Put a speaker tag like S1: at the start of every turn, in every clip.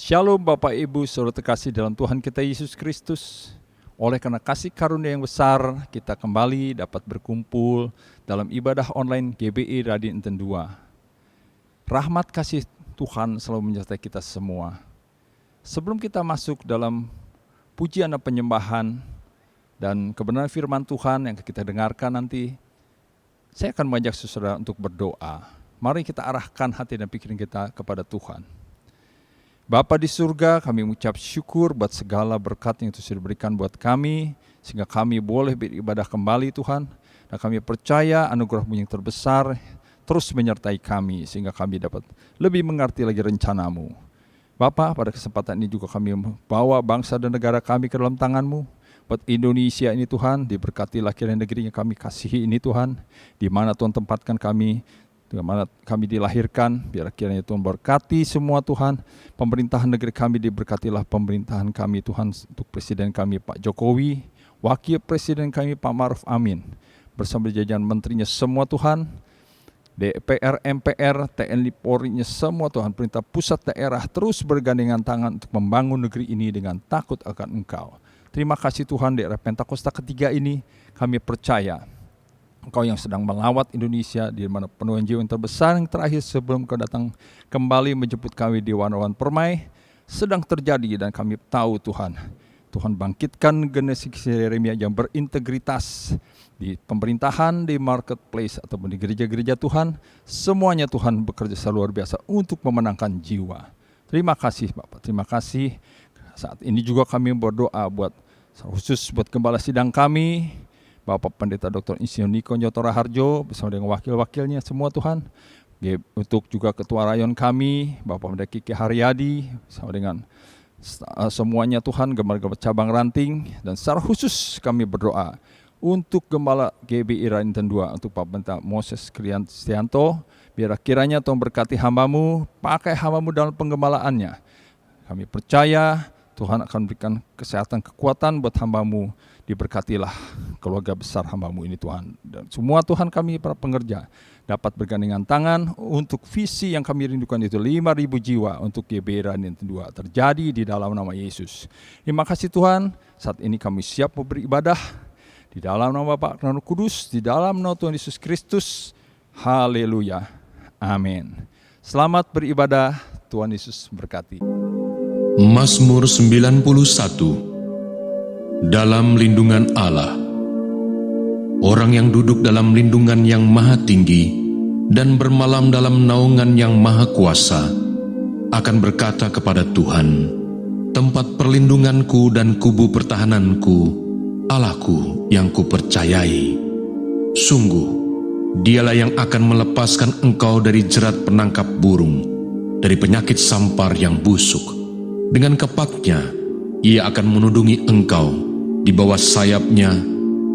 S1: Shalom Bapak Ibu, saudara terkasih dalam Tuhan kita Yesus Kristus. Oleh karena kasih karunia yang besar, kita kembali dapat berkumpul dalam ibadah online GBI Radio Inten 2. Rahmat kasih Tuhan selalu menyertai kita semua. Sebelum kita masuk dalam pujian dan penyembahan dan kebenaran firman Tuhan yang kita dengarkan nanti, saya akan mengajak saudara untuk berdoa. Mari kita arahkan hati dan pikiran kita kepada Tuhan. Bapa di surga, kami mengucap syukur buat segala berkat yang Tuhan berikan buat kami, sehingga kami boleh beribadah kembali Tuhan, dan kami percaya anugerah-Mu yang terbesar terus menyertai kami, sehingga kami dapat lebih mengerti lagi rencana-Mu. Bapa, pada kesempatan ini juga kami membawa bangsa dan negara kami ke dalam tangan-Mu. Buat Indonesia ini Tuhan, diberkatilah kiranya negeri yang kami kasihi ini Tuhan, di mana Tuhan tempatkan kami, di mana kami dilahirkan, biar kiranya Tuhan berkati semua Tuhan. Pemerintahan negeri kami diberkatilah pemerintahan kami Tuhan, untuk Presiden kami Pak Jokowi, Wakil Presiden kami Pak Ma'ruf Amin, bersama jajaran menterinya semua Tuhan, DPR, MPR, TNI, Polri-nya semua Tuhan, perintah pusat daerah terus bergandengan tangan untuk membangun negeri ini dengan takut akan Engkau. Terima kasih Tuhan, di era Pentakosta ketiga ini kami percaya Engkau yang sedang melawat Indonesia, di mana penuhan jiwa yang terbesar yang terakhir sebelum Kau datang kembali menjemput kami di Wanawan Permai sedang terjadi, dan kami tahu Tuhan bangkitkan generasi Yeremia yang berintegritas di pemerintahan, di marketplace ataupun di gereja-gereja Tuhan. Semuanya Tuhan bekerja luar biasa untuk memenangkan jiwa. Terima kasih Bapak, terima kasih. Saat ini juga kami berdoa buat khusus buat gembala sidang kami, Bapak Pendeta Dr. Insinyur Niko Nyoto Raharjo bersama dengan wakil-wakilnya semua Tuhan. Untuk juga Ketua Rayon kami, Bapak Pendeta Kiki Haryadi bersama dengan semuanya Tuhan, gembala-gembala cabang ranting. Dan secara khusus kami berdoa untuk Gembala GBI Radio Inten 2, untuk Pak Pendeta Moses Kristianto, biar kiranya Tuhan berkati hamba-Mu, pakai hamba-Mu dalam penggembalaannya. Kami percaya Tuhan akan berikan kesehatan, kekuatan buat hamba-Mu. Diberkatilah keluarga besar hamba-Mu ini Tuhan. Dan semua Tuhan kami para pengerja dapat bergandengan tangan untuk visi yang kami rindukan, itu 5.000 jiwa untuk GBI Radio Inten 2 terjadi di dalam nama Yesus. Terima kasih Tuhan, saat ini kami siap beribadah di dalam nama Bapa dan Roh Kudus, di dalam nama Tuhan Yesus Kristus. Haleluya. Amin. Selamat beribadah, Tuhan Yesus berkati.
S2: Mazmur 91. Dalam lindungan Allah. Orang yang duduk dalam lindungan yang maha tinggi dan bermalam dalam naungan yang maha kuasa akan berkata kepada Tuhan, tempat perlindunganku dan kubu pertahananku, Allahku yang kupercayai. Sungguh, Dialah yang akan melepaskan engkau dari jerat penangkap burung, dari penyakit sampar yang busuk. Dengan kepaknya, Ia akan menudungi engkau. Di bawah sayapnya,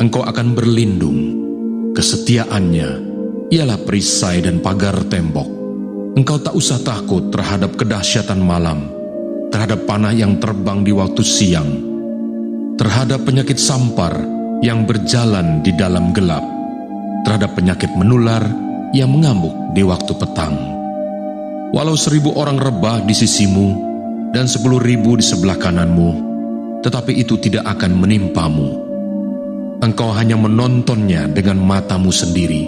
S2: engkau akan berlindung. Kesetiaannya ialah perisai dan pagar tembok. Engkau tak usah takut terhadap kedahsyatan malam, terhadap panah yang terbang di waktu siang, terhadap penyakit sampar yang berjalan di dalam gelap, terhadap penyakit menular yang mengamuk di waktu petang. Walau 1.000 orang rebah di sisimu dan 10.000 di sebelah kananmu, tetapi itu tidak akan menimpamu. Engkau hanya menontonnya dengan matamu sendiri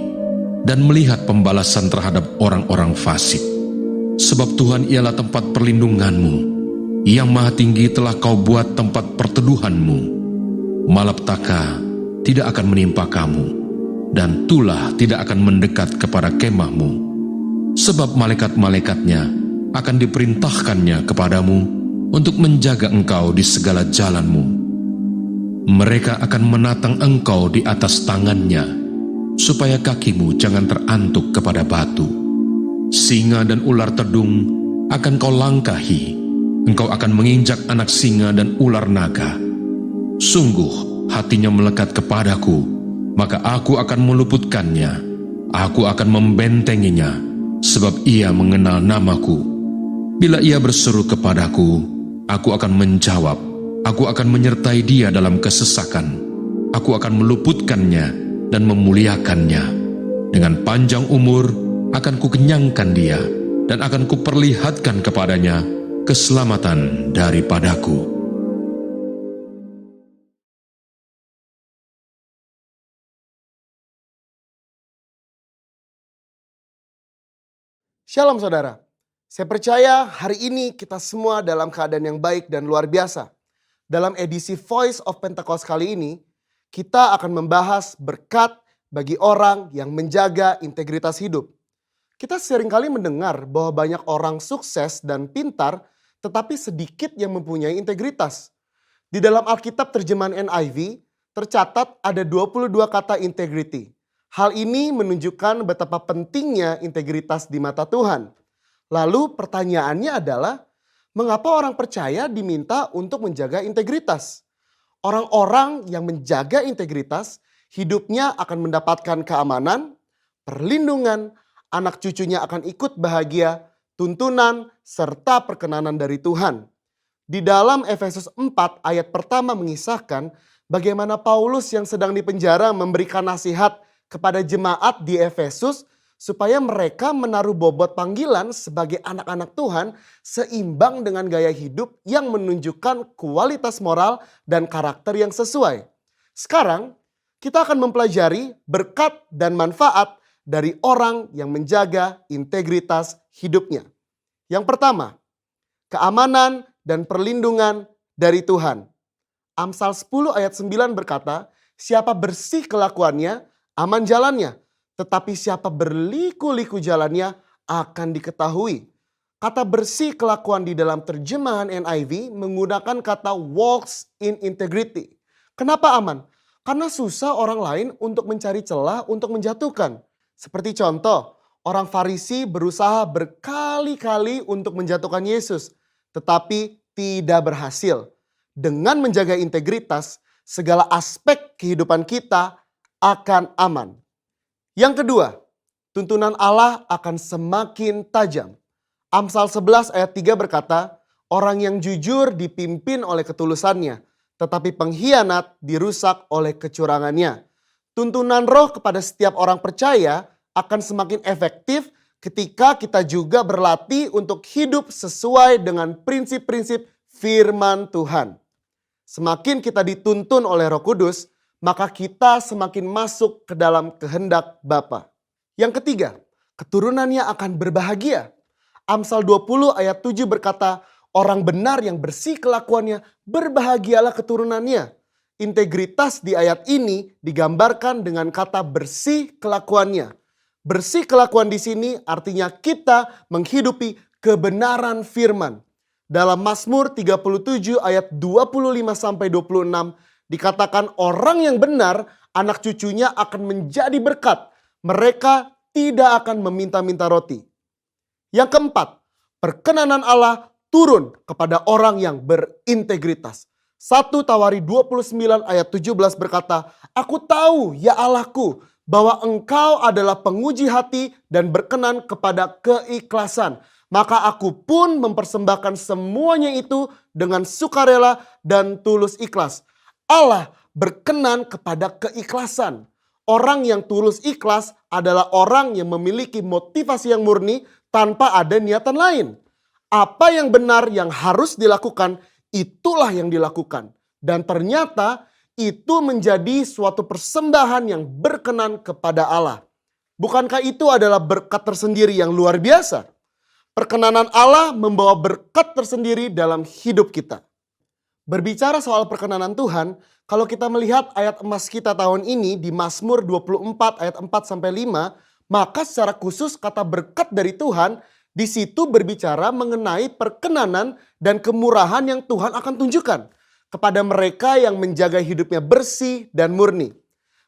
S2: dan melihat pembalasan terhadap orang-orang fasik. Sebab Tuhan ialah tempat perlindunganmu, Yang Maha Tinggi telah kau buat tempat perteduhanmu. Malapetaka tidak akan menimpa kamu, dan tulah tidak akan mendekat kepada kemahmu. Sebab malaikat-malaikatnya akan diperintahkannya kepadamu untuk menjaga engkau di segala jalanmu. Mereka akan menatang engkau di atas tangannya, supaya kakimu jangan terantuk kepada batu. Singa dan ular tedung akan kau langkahi, engkau akan menginjak anak singa dan ular naga. Sungguh hatinya melekat kepadaku, maka aku akan meluputkannya. Aku akan membentenginya, sebab ia mengenal namaku. Bila ia berseru kepadaku, aku akan menjawab. Aku akan menyertai dia dalam kesesakan. Aku akan meluputkannya dan memuliakannya. Dengan panjang umur akan kukenyangkan dia, dan akan kuperlihatkan kepadanya keselamatan daripadaku.
S3: Shalom saudara, saya percaya hari ini kita semua dalam keadaan yang baik dan luar biasa. Dalam edisi Voice of Pentecost kali ini, kita akan membahas berkat bagi orang yang menjaga integritas hidup. Kita seringkali mendengar bahwa banyak orang sukses dan pintar, tetapi sedikit yang mempunyai integritas. Di dalam Alkitab terjemahan NIV, tercatat ada 22 kata integrity. Hal ini menunjukkan betapa pentingnya integritas di mata Tuhan. Lalu pertanyaannya adalah, mengapa orang percaya diminta untuk menjaga integritas? Orang-orang yang menjaga integritas, hidupnya akan mendapatkan keamanan, perlindungan, anak cucunya akan ikut bahagia, tuntunan, serta perkenanan dari Tuhan. Di dalam Efesus 4 ayat pertama mengisahkan bagaimana Paulus yang sedang dipenjara memberikan nasihat kepada jemaat di Efesus supaya mereka menaruh bobot panggilan sebagai anak-anak Tuhan seimbang dengan gaya hidup yang menunjukkan kualitas moral dan karakter yang sesuai. Sekarang kita akan mempelajari berkat dan manfaat dari orang yang menjaga integritas hidupnya. Yang pertama, keamanan dan perlindungan dari Tuhan. Amsal 10 ayat 9 berkata, siapa bersih kelakuannya, aman jalannya, tetapi siapa berliku-liku jalannya akan diketahui. Kata bersih kelakuan di dalam terjemahan NIV menggunakan kata walks in integrity. Kenapa aman? Karena susah orang lain untuk mencari celah untuk menjatuhkan. Seperti contoh, orang Farisi berusaha berkali-kali untuk menjatuhkan Yesus, tetapi tidak berhasil. Dengan menjaga integritas, segala aspek kehidupan kita akan aman. Yang kedua, tuntunan Allah akan semakin tajam. Amsal 11 ayat 3 berkata, orang yang jujur dipimpin oleh ketulusannya, tetapi pengkhianat dirusak oleh kecurangannya. Tuntunan roh kepada setiap orang percaya akan semakin efektif ketika kita juga berlatih untuk hidup sesuai dengan prinsip-prinsip firman Tuhan. Semakin kita dituntun oleh Roh Kudus, maka kita semakin masuk ke dalam kehendak Bapa. Yang ketiga, keturunannya akan berbahagia. Amsal 20 ayat 7 berkata, orang benar yang bersih kelakuannya, berbahagialah keturunannya. Integritas di ayat ini digambarkan dengan kata bersih kelakuannya. Bersih kelakuan di sini artinya kita menghidupi kebenaran firman. Dalam Mazmur 37 ayat 25-26 dikatakan orang yang benar, anak cucunya akan menjadi berkat. Mereka tidak akan meminta-minta roti. Yang keempat, perkenanan Allah turun kepada orang yang berintegritas. 1 Tawari 29 ayat 17 berkata, aku tahu ya Allahku bahwa engkau adalah penguji hati dan berkenan kepada keikhlasan. Maka aku pun mempersembahkan semuanya itu dengan sukarela dan tulus ikhlas. Allah berkenan kepada keikhlasan. Orang yang tulus ikhlas adalah orang yang memiliki motivasi yang murni tanpa ada niatan lain. Apa yang benar yang harus dilakukan, itulah yang dilakukan. Dan ternyata itu menjadi suatu persembahan yang berkenan kepada Allah. Bukankah itu adalah berkat tersendiri yang luar biasa? Perkenanan Allah membawa berkat tersendiri dalam hidup kita. Berbicara soal perkenanan Tuhan, kalau kita melihat ayat emas kita tahun ini di Mazmur 24 ayat 4-5, maka secara khusus kata berkat dari Tuhan di situ berbicara mengenai perkenanan dan kemurahan yang Tuhan akan tunjukkan kepada mereka yang menjaga hidupnya bersih dan murni.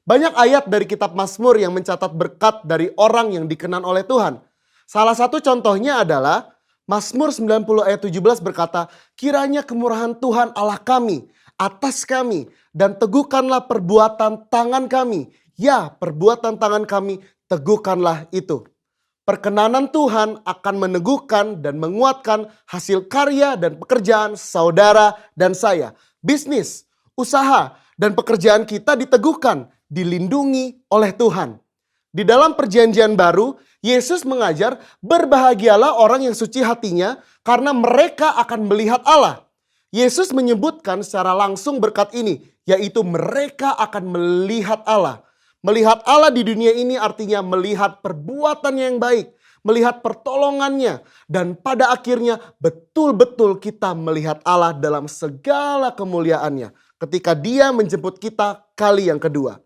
S3: Banyak ayat dari kitab Mazmur yang mencatat berkat dari orang yang dikenan oleh Tuhan. Salah satu contohnya adalah Mazmur 90 ayat 17 berkata, kiranya kemurahan Tuhan Allah kami atas kami dan teguhkanlah perbuatan tangan kami. Ya, perbuatan tangan kami teguhkanlah itu. Perkenanan Tuhan akan meneguhkan dan menguatkan hasil karya dan pekerjaan saudara dan saya. Bisnis, usaha, dan pekerjaan kita diteguhkan, dilindungi oleh Tuhan. Di dalam perjanjian baru, Yesus mengajar berbahagialah orang yang suci hatinya karena mereka akan melihat Allah. Yesus menyebutkan secara langsung berkat ini, yaitu mereka akan melihat Allah. Melihat Allah di dunia ini artinya melihat perbuatannya yang baik, melihat pertolongannya, dan pada akhirnya betul-betul kita melihat Allah dalam segala kemuliaannya ketika Dia menjemput kita kali yang kedua.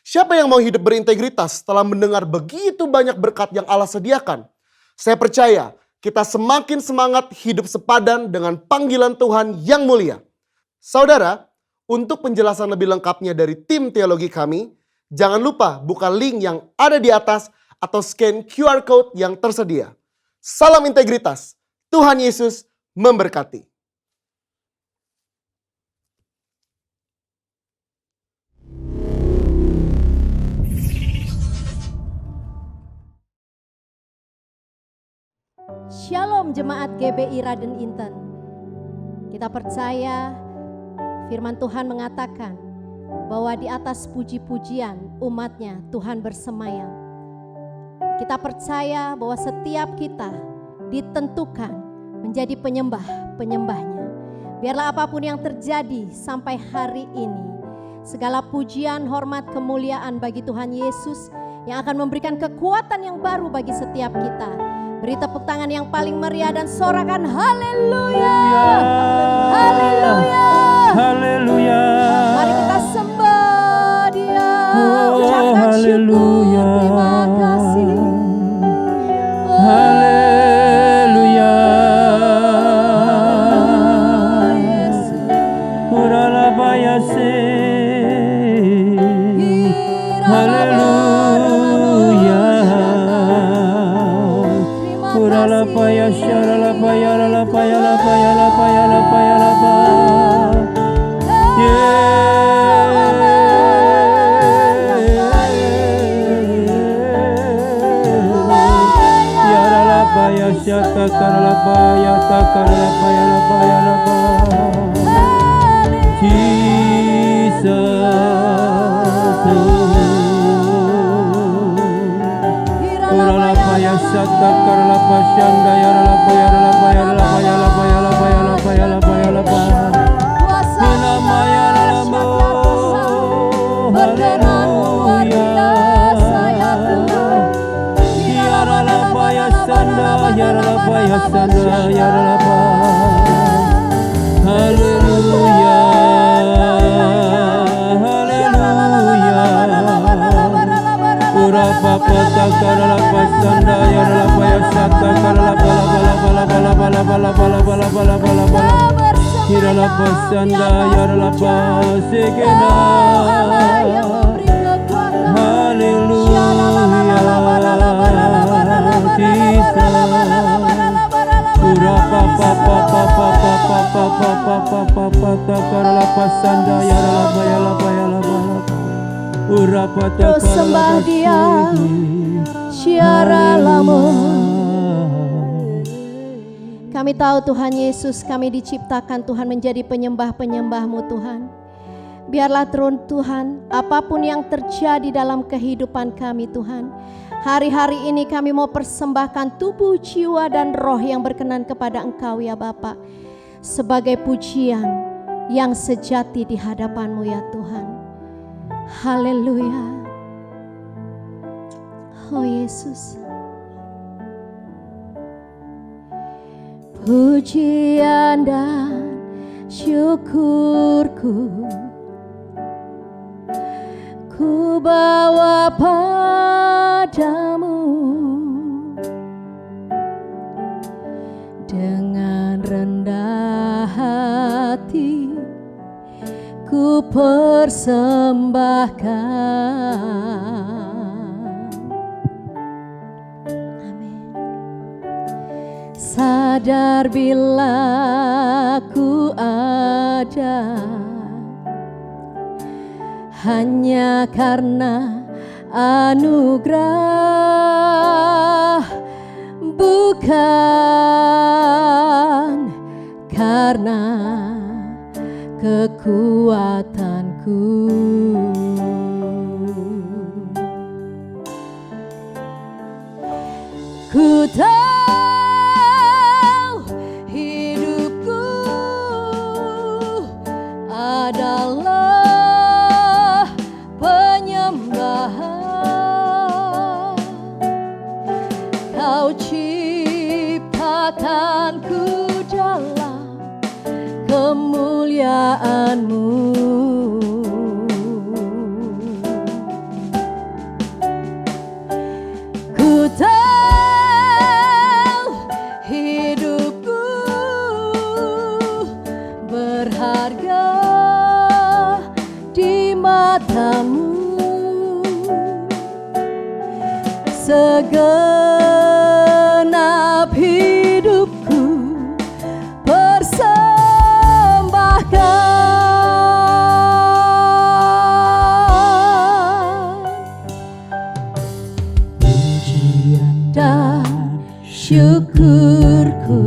S3: Siapa yang mau hidup berintegritas setelah mendengar begitu banyak berkat yang Allah sediakan? Saya percaya kita semakin semangat hidup sepadan dengan panggilan Tuhan yang mulia. Saudara, untuk penjelasan lebih lengkapnya dari tim teologi kami, jangan lupa buka link yang ada di atas atau scan QR Code yang tersedia. Salam integritas, Tuhan Yesus memberkati.
S4: Shalom jemaat GBI Raden Inten. Kita percaya firman Tuhan mengatakan bahwa di atas puji-pujian umatnya Tuhan bersemayam. Kita percaya bahwa setiap kita ditentukan menjadi penyembah-penyembahnya. Biarlah apapun yang terjadi sampai hari ini, segala pujian, hormat, kemuliaan bagi Tuhan Yesus yang akan memberikan kekuatan yang baru bagi setiap kita. Beri tepuk tangan yang paling meriah dan sorakan haleluya. Haleluya.
S5: Haleluya.
S4: Mari kita sembah Dia. Ucapkan syukur, terima kasih.
S5: Haleluya. Urala bayase. Haleluya. Urala paya syarala paya la paya la paya la paya la paya la paya. Syata karala paya ta karala paya la paya la paya. Urala paya syata karala pasyanda ya la paya la paya la paya la paya la paya la paya la paya la paya. Ila maya la mo. Haleluya. Ya la paya sanda ya la paya sanda ya la paya. Haleluya. Haleluya. Ura papa takara pasanda ya la paya sata kara bala bala bala bala bala bala bala bala bala bala bala. Kira la pasanda ya la pasigena. Haleluya. Ura papa papa papa papa papa papa takara la pasanda ya la paya la paya la bala. Ura pata
S4: sembah Dia. Syiara lamun. Kami tahu Tuhan Yesus, kami diciptakan Tuhan menjadi penyembah-penyembah-Mu Tuhan. Biarlah turun Tuhan, apapun yang terjadi dalam kehidupan kami Tuhan. Hari-hari ini kami mau persembahkan tubuh, jiwa, dan roh yang berkenan kepada Engkau ya Bapa. Sebagai pujian yang sejati di hadapan-Mu ya Tuhan. Haleluya. Oh Yesus. Pujian dan syukurku ku bawa padamu dengan rendah hati ku persembahkan. Sadar bila ku ada hanya karena anugerah, bukan karena kekuatanku. Ku tahu kemuliaan-Mu. Ku tahu hidupku berharga di mata-Mu. Segenap hidupku persembahkan. Pujian dan syukurku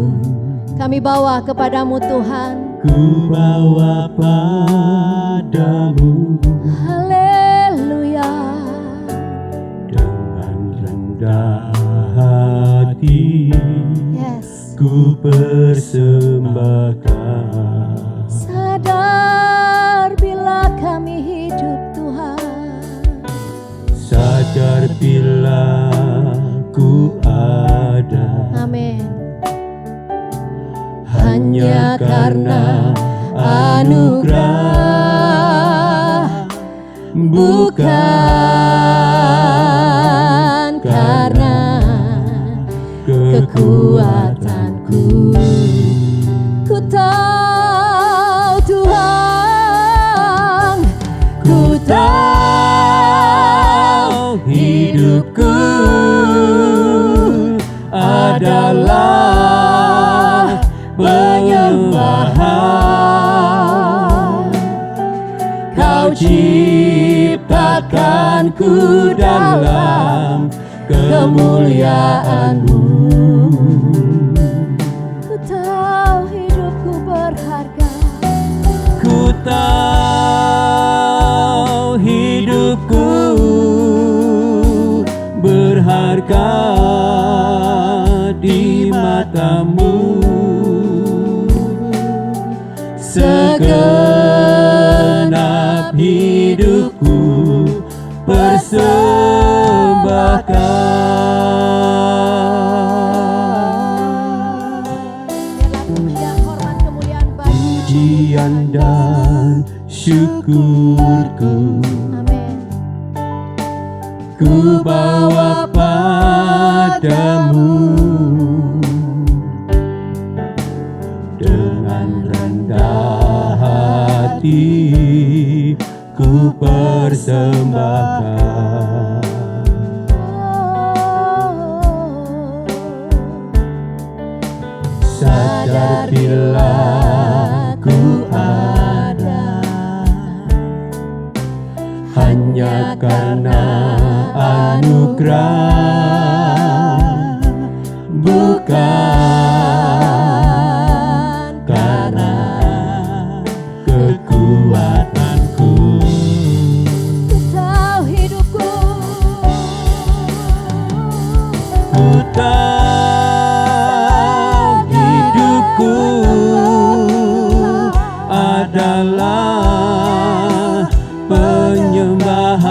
S4: kami bawa kepadamu Tuhan.
S5: Ku bawa padamu
S4: Haleluya.
S5: dengan rendah hati.
S4: Yes.
S5: Ku persembahkan.
S4: Sadar bila kami hidup Tuhan,
S5: Sadar bila ku ada
S4: amin,
S5: hanya karena anugerah, bukan karena kekuatanku.
S4: ku tahu Tuhan,
S5: Ku tahu hidupku adalah penyembahan. Kau ciptakanku dalam kemuliaan-Mu.
S4: ku tahu hidupku berharga.
S5: Ku tahu hidupku berharga di mata-Mu. Segenap hidupku persembahkan.
S4: Biarlah puji dan hormat kemuliaan bagi
S5: Pujian dan syukurku
S4: amin.
S5: ku bawa padamu dengan rendah hati. Ku persembahkan. Sadar bila ku ada hanya karena anugerah, bukan karena kekuatanku.
S4: Ku tahu hidupku,
S5: Ku tahu hidupku adalah penyembahan.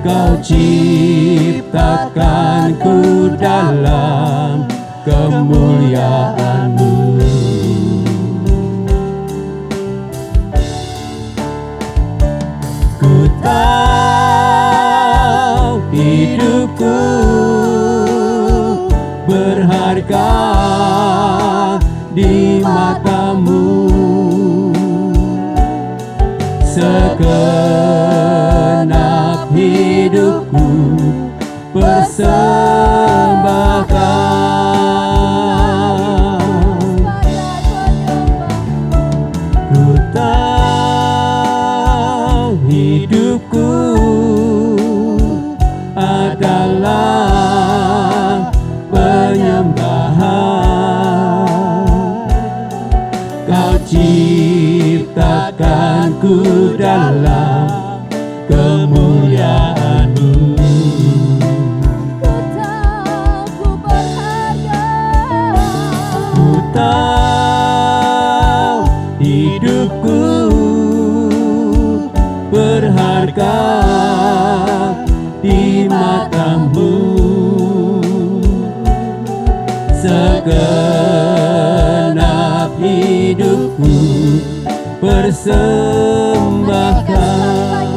S5: Kau ciptakanku dalam kemuliaan-Mu. Ku tahu hidupku berharga di mata-Mu. Segenap hidupku persembahkan. Ku tahu hidupku adalah penyembahan. Kau ciptakanku dalam kemuliaan-Mu.
S4: ku tahu ku berharga.
S5: Ku tahu hidupku berharga di mata-Mu. Segenap persembahkan.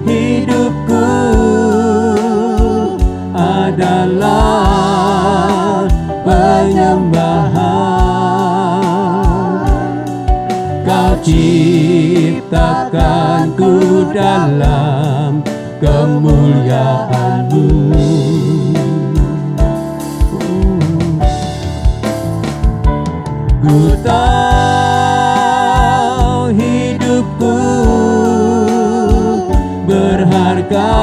S5: Hidupku adalah penyembahan. Kau ciptakanku dalam kemuliaan-Mu. Ku tahu hidupku berharga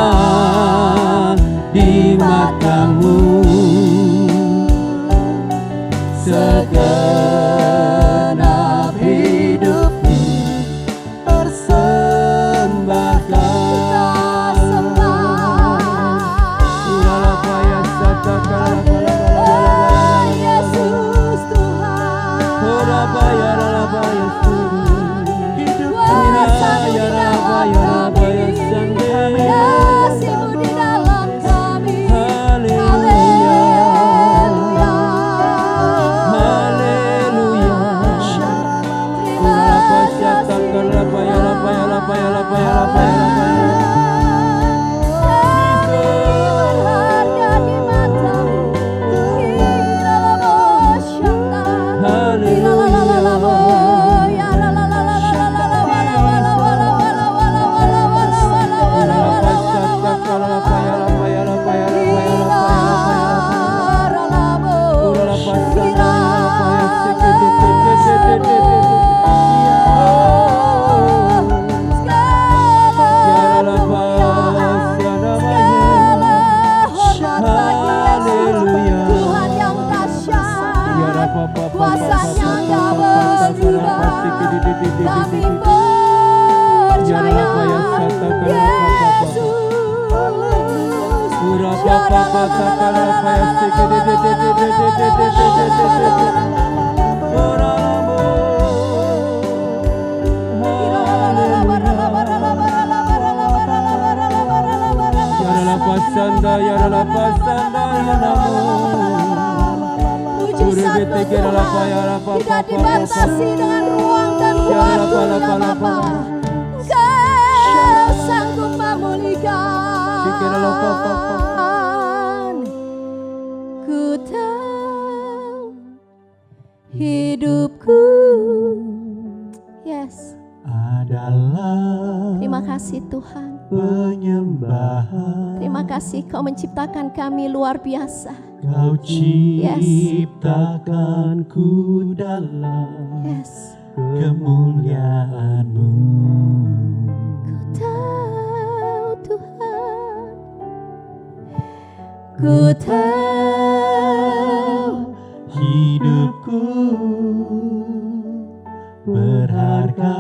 S5: di mata-Mu. Segenap hidupku persembahkan.
S4: Yesus Tuhan, kuasa-Mu di dalam kami, kasih-Mu di dalam kami. Haleluya,
S5: Haleluya.
S4: berharga di mata-Mu. Tuhan yang dahsyat, kuasa-Nya tak berubah. Kami percaya Yesus. Mujizat Tuhan tidak dibatasi dengan ruang dan waktu yang apa. Engkau sanggup memulihkan. Ku tahu hidupku. Yes.
S5: Adalah
S4: Terima kasih Tuhan.
S5: penyembahan.
S4: Terima kasih Kau menciptakan kami luar biasa.
S5: Kau ciptakanku dalam
S4: Yes.
S5: kemuliaan-Mu.
S4: Ku tahu Tuhan. Ku tahu
S5: Hidupku berharga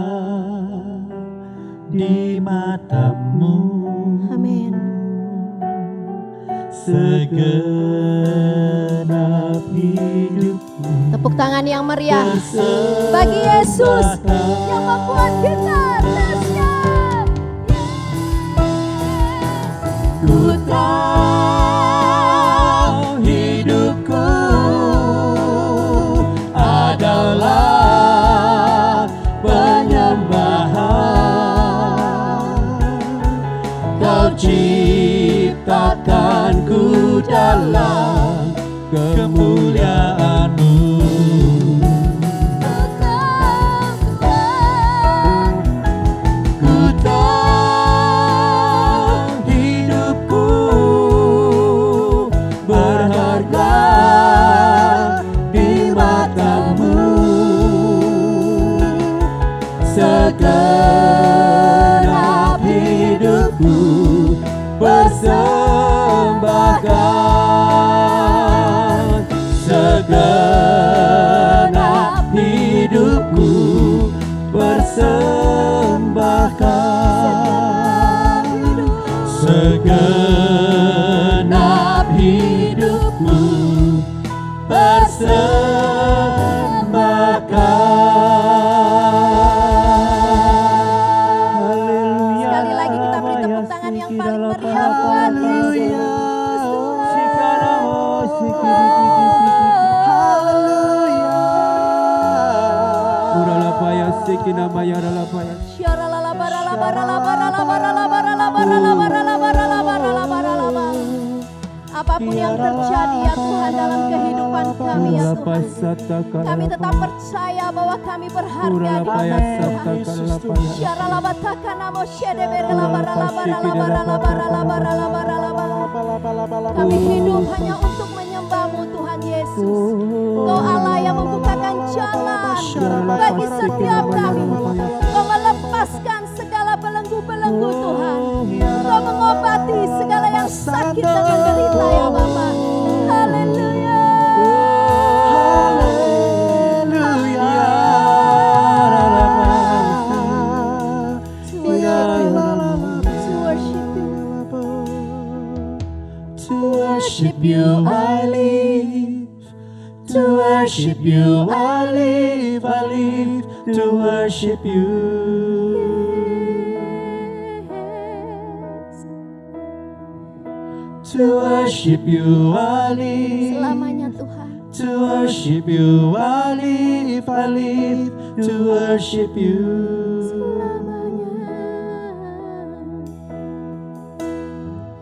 S5: di mata-Mu.
S4: Amin.
S5: Segenap hidupku
S4: Tepuk tangan yang meriah bagi Yesus yang membuat kita dahsyat.
S5: ku tahu hidupku adalah penyembahan. Kau ciptakanku dalam kemuliaan-Mu. Ku tahu hidupku berharga di mata-Mu. Segenap hidupku persembahkan. Segenap hidupku persembahkan. Segenap hidupku persembahkan.
S4: Sekali lagi kita beri tepuk tangan yang paling meriah buat Yesus Tuhan. Apapun yang terjadi ya Tuhan dalam kehidupan kami ya Tuhan, kami tetap percaya bahwa kami berharga di atas Tuhan. Kami hidup hanya untuk menyembah-Mu Tuhan Yesus. Engkau Allah yang membukakan jalan bagi setiap kami. Engkau melepaskan segala belenggu-belenggu Tuhan. Engkau mengobati segala yang sakit dan menderita ya Bapa. Haleluya.
S5: To worship you I live. To worship you I live. I live to worship you. To worship you I live.
S4: Selamanya Tuhan.
S5: To worship you I live. I live to worship you.
S4: Selamanya.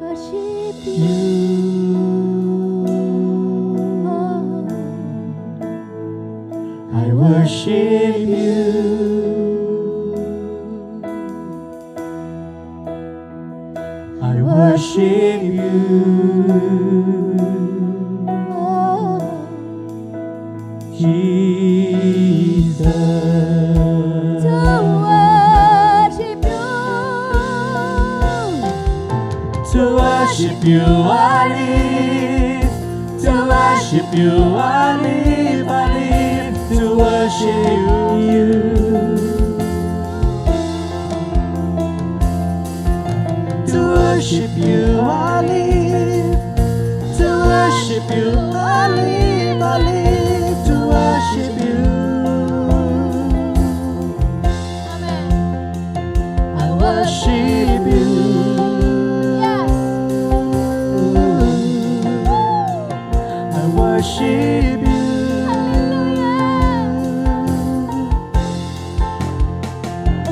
S4: Worship you.
S5: I worship you. I worship you. Jesus.
S4: To worship you.
S5: To worship you I live. To worship you I live. I live to worship you. To worship you I live. To worship you I live. I live to worship you.
S4: Amen.
S5: I worship you.
S4: Yes.
S5: I worship you.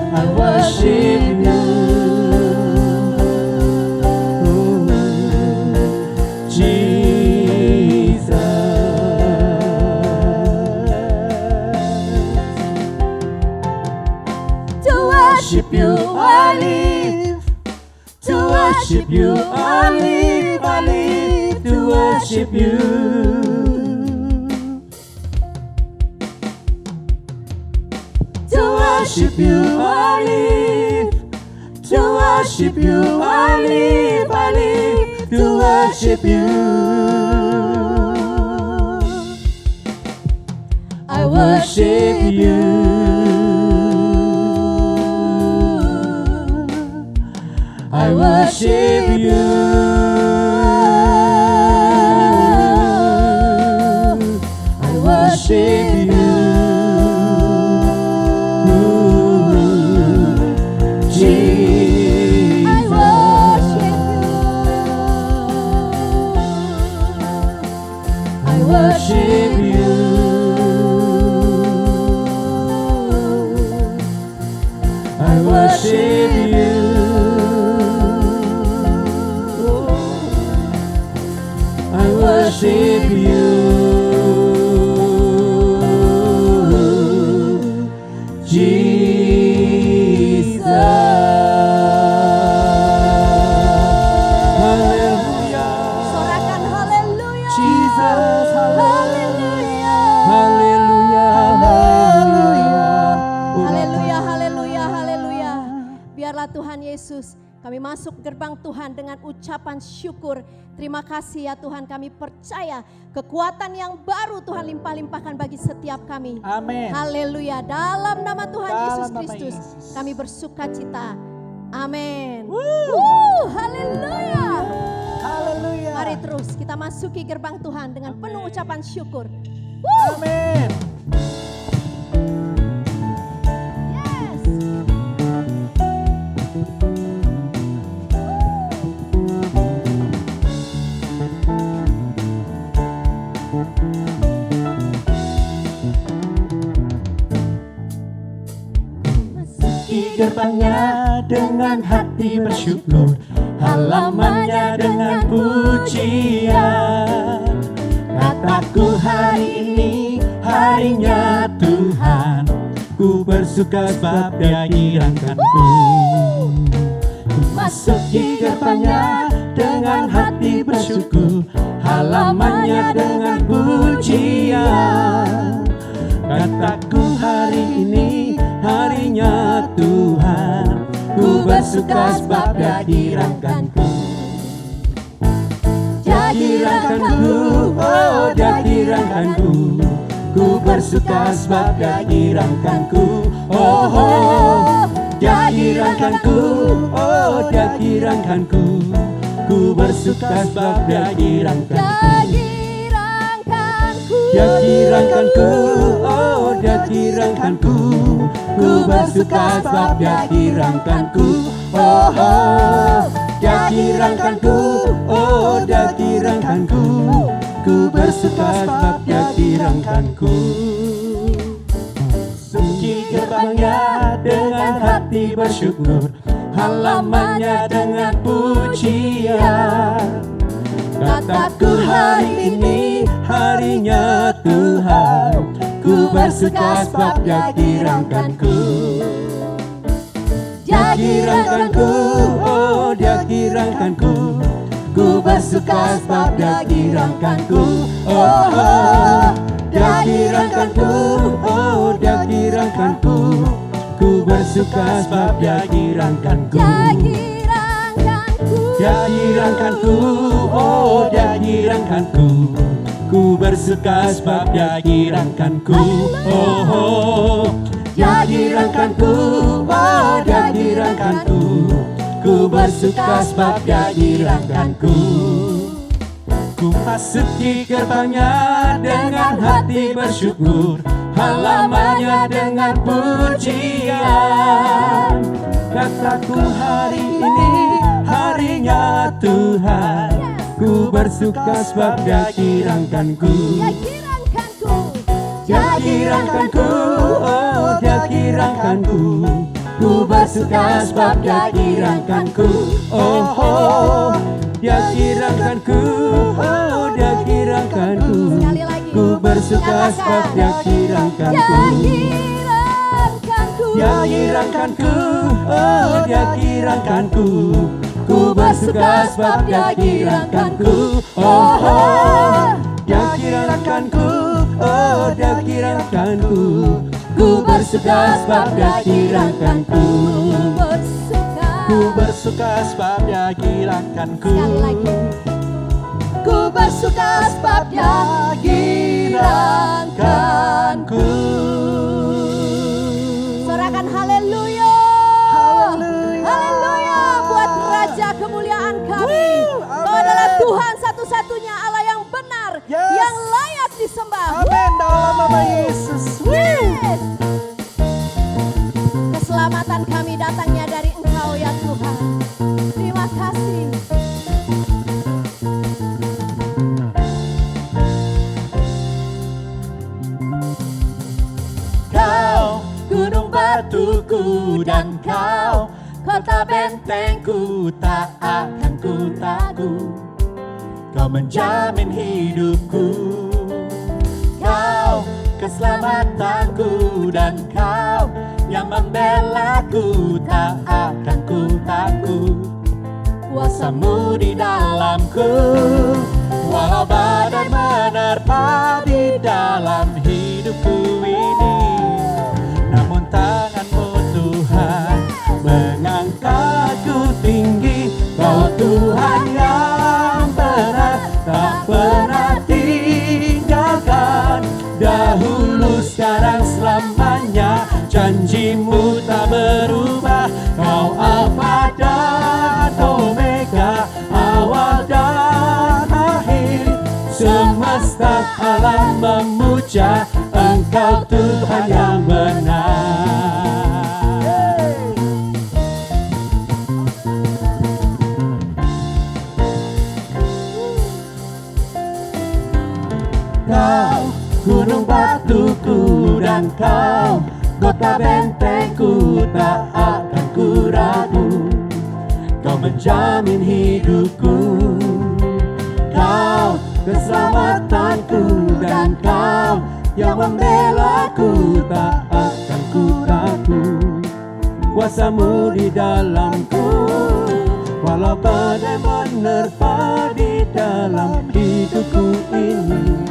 S5: I worship you. Jesus.
S4: To worship you
S5: I live. To worship you I live. I live to worship you. To worship you I live. To worship you I live. I live to worship you. I worship you. I worship you. I worship you. Jesus.
S4: I worship you.
S5: I worship you. I worship you. I worship you. Jesus. Hallelujah.
S4: Sorakan haleluya.
S5: Jesus.
S4: Haleluya.
S5: Hallelujah.
S4: Haleluya, haleluya, haleluya. Biarlah Tuhan Yesus, kami masuk gerbang Tuhan dengan ucapan syukur. Terima kasih ya Tuhan, kami percaya kekuatan yang baru Tuhan limpah-limpahkan bagi setiap kami.
S5: Amin.
S4: Haleluya, dalam nama Tuhan
S5: Dalam
S4: Yesus
S5: nama
S4: Kristus
S5: Yesus.
S4: kami bersuka cita. Amin. Haleluya.
S5: Haleluya.
S4: Mari terus kita masuki gerbang Tuhan dengan penuh ucapan syukur.
S5: Amin.
S4: Yes.
S5: gerbangnya dengan hati bersyukur, halamannya dengan pujian. Kataku hari ini harinya Tuhan, ku bersuka sebab Dia kirangkanku. Masuki gerbangnya dengan hati bersyukur, halamannya dengan pujian. Kataku hari ini harinya Tuhan, ku bersuka sebab Dia kirangkanku. Dia kirangkanku, oh Dia kirangkanku, ku bersuka sebab Dia kirangkanku. Oh, oh, Dia kirangkanku, oh Dia kirangkanku, ku bersuka sebab Dia kirangkanku. Dia kirangkanku, oh Dia kirangkanku, ku bersuka sebab Dia kirangkanku. Oh, oh, Dia kirangkanku, oh Dia kirangkanku, ku bersuka sebab Dia kirangkanku. Suci gerbangnya dengan hati bersyukur, halamannya dengan pujian. Kataku hari ini harinya Tuhan, ku bersuka sebab Dia kirangkanku. Dia kirangkanku, oh Dia kirangkanku, ku bersuka sebab Dia kirangkanku. Oh, oh, Dia kirangkanku, oh Dia kirangkanku, ku bersuka sebab Dia kirangkanku. Dia kirangkanku, oh Dia kirangkanku, ku bersuka sebab Dia kirangkanku. Oh, oh, Dia kirangkanku, oh Dia kirangkanku, ku bersuka sebab Dia kirangkanku. Ku masuki gerbangnya dengan hati bersyukur, halamannya dengan pujian. Kataku hari ini harinya Tuhan, ku bersuka sebab Dia kirangkanku. Dia kirangkanku, oh Dia kirangkanku, ku bersuka sebab Dia kirangkanku. Oh, oh, Dia kirangkanku, oh Dia kirangkanku, ku bersuka sebab Dia kirangkanku. Dia kirangkanku, oh Dia kirangkanku, ku bersuka sebab Dia kirangkanku. Oh, oh, Dia kirangkanku, oh Dia kirangkanku, ku bersuka sebab Dia kirangkanku. Ku bersuka sebab Dia kirangkanku. Ku bersuka sebab Dia kirangkanku.
S4: Sorakan haleluya. Haleluya buat Raja kemuliaan kami. Kau adalah Tuhan satu-satunya Allah yang benar, yang layak disembah.
S3: Amin dalam nama Yesus.
S4: Yes. Keselamatan kami datangnya dari Engkau ya Tuhan. Terima kasih.
S5: Kau gunung batuku dan Kau kota bentengku, tak akan ku takut. Kau menjamin hidupku, Kau keselamatanku, dan Kau yang membelaku, tak akan ku takut. Kuasa-Mu di dalamku, walau badai menerpa di dalam hidupku ini, namun tangan-Mu Tuhan mengangkatku tinggi. Kau Tuhan yang benar, tak pernah tinggalkan. Dahulu, sekarang, selamanya, janji-Mu tak berubah. Kau Alfa dan Omega, awal dan akhir. Semesta alam memuja Engkau Tuhan yang benar. Kau gunung batuku dan Kau kota bentengku, tak akan ku ragu, Kau menjamin hidupku. Kau keselamatanku dan Kau yang membelaku, tak akan ku takut. Kuasa-Mu di dalamku, walau badai menerpa di dalam hidupku ini.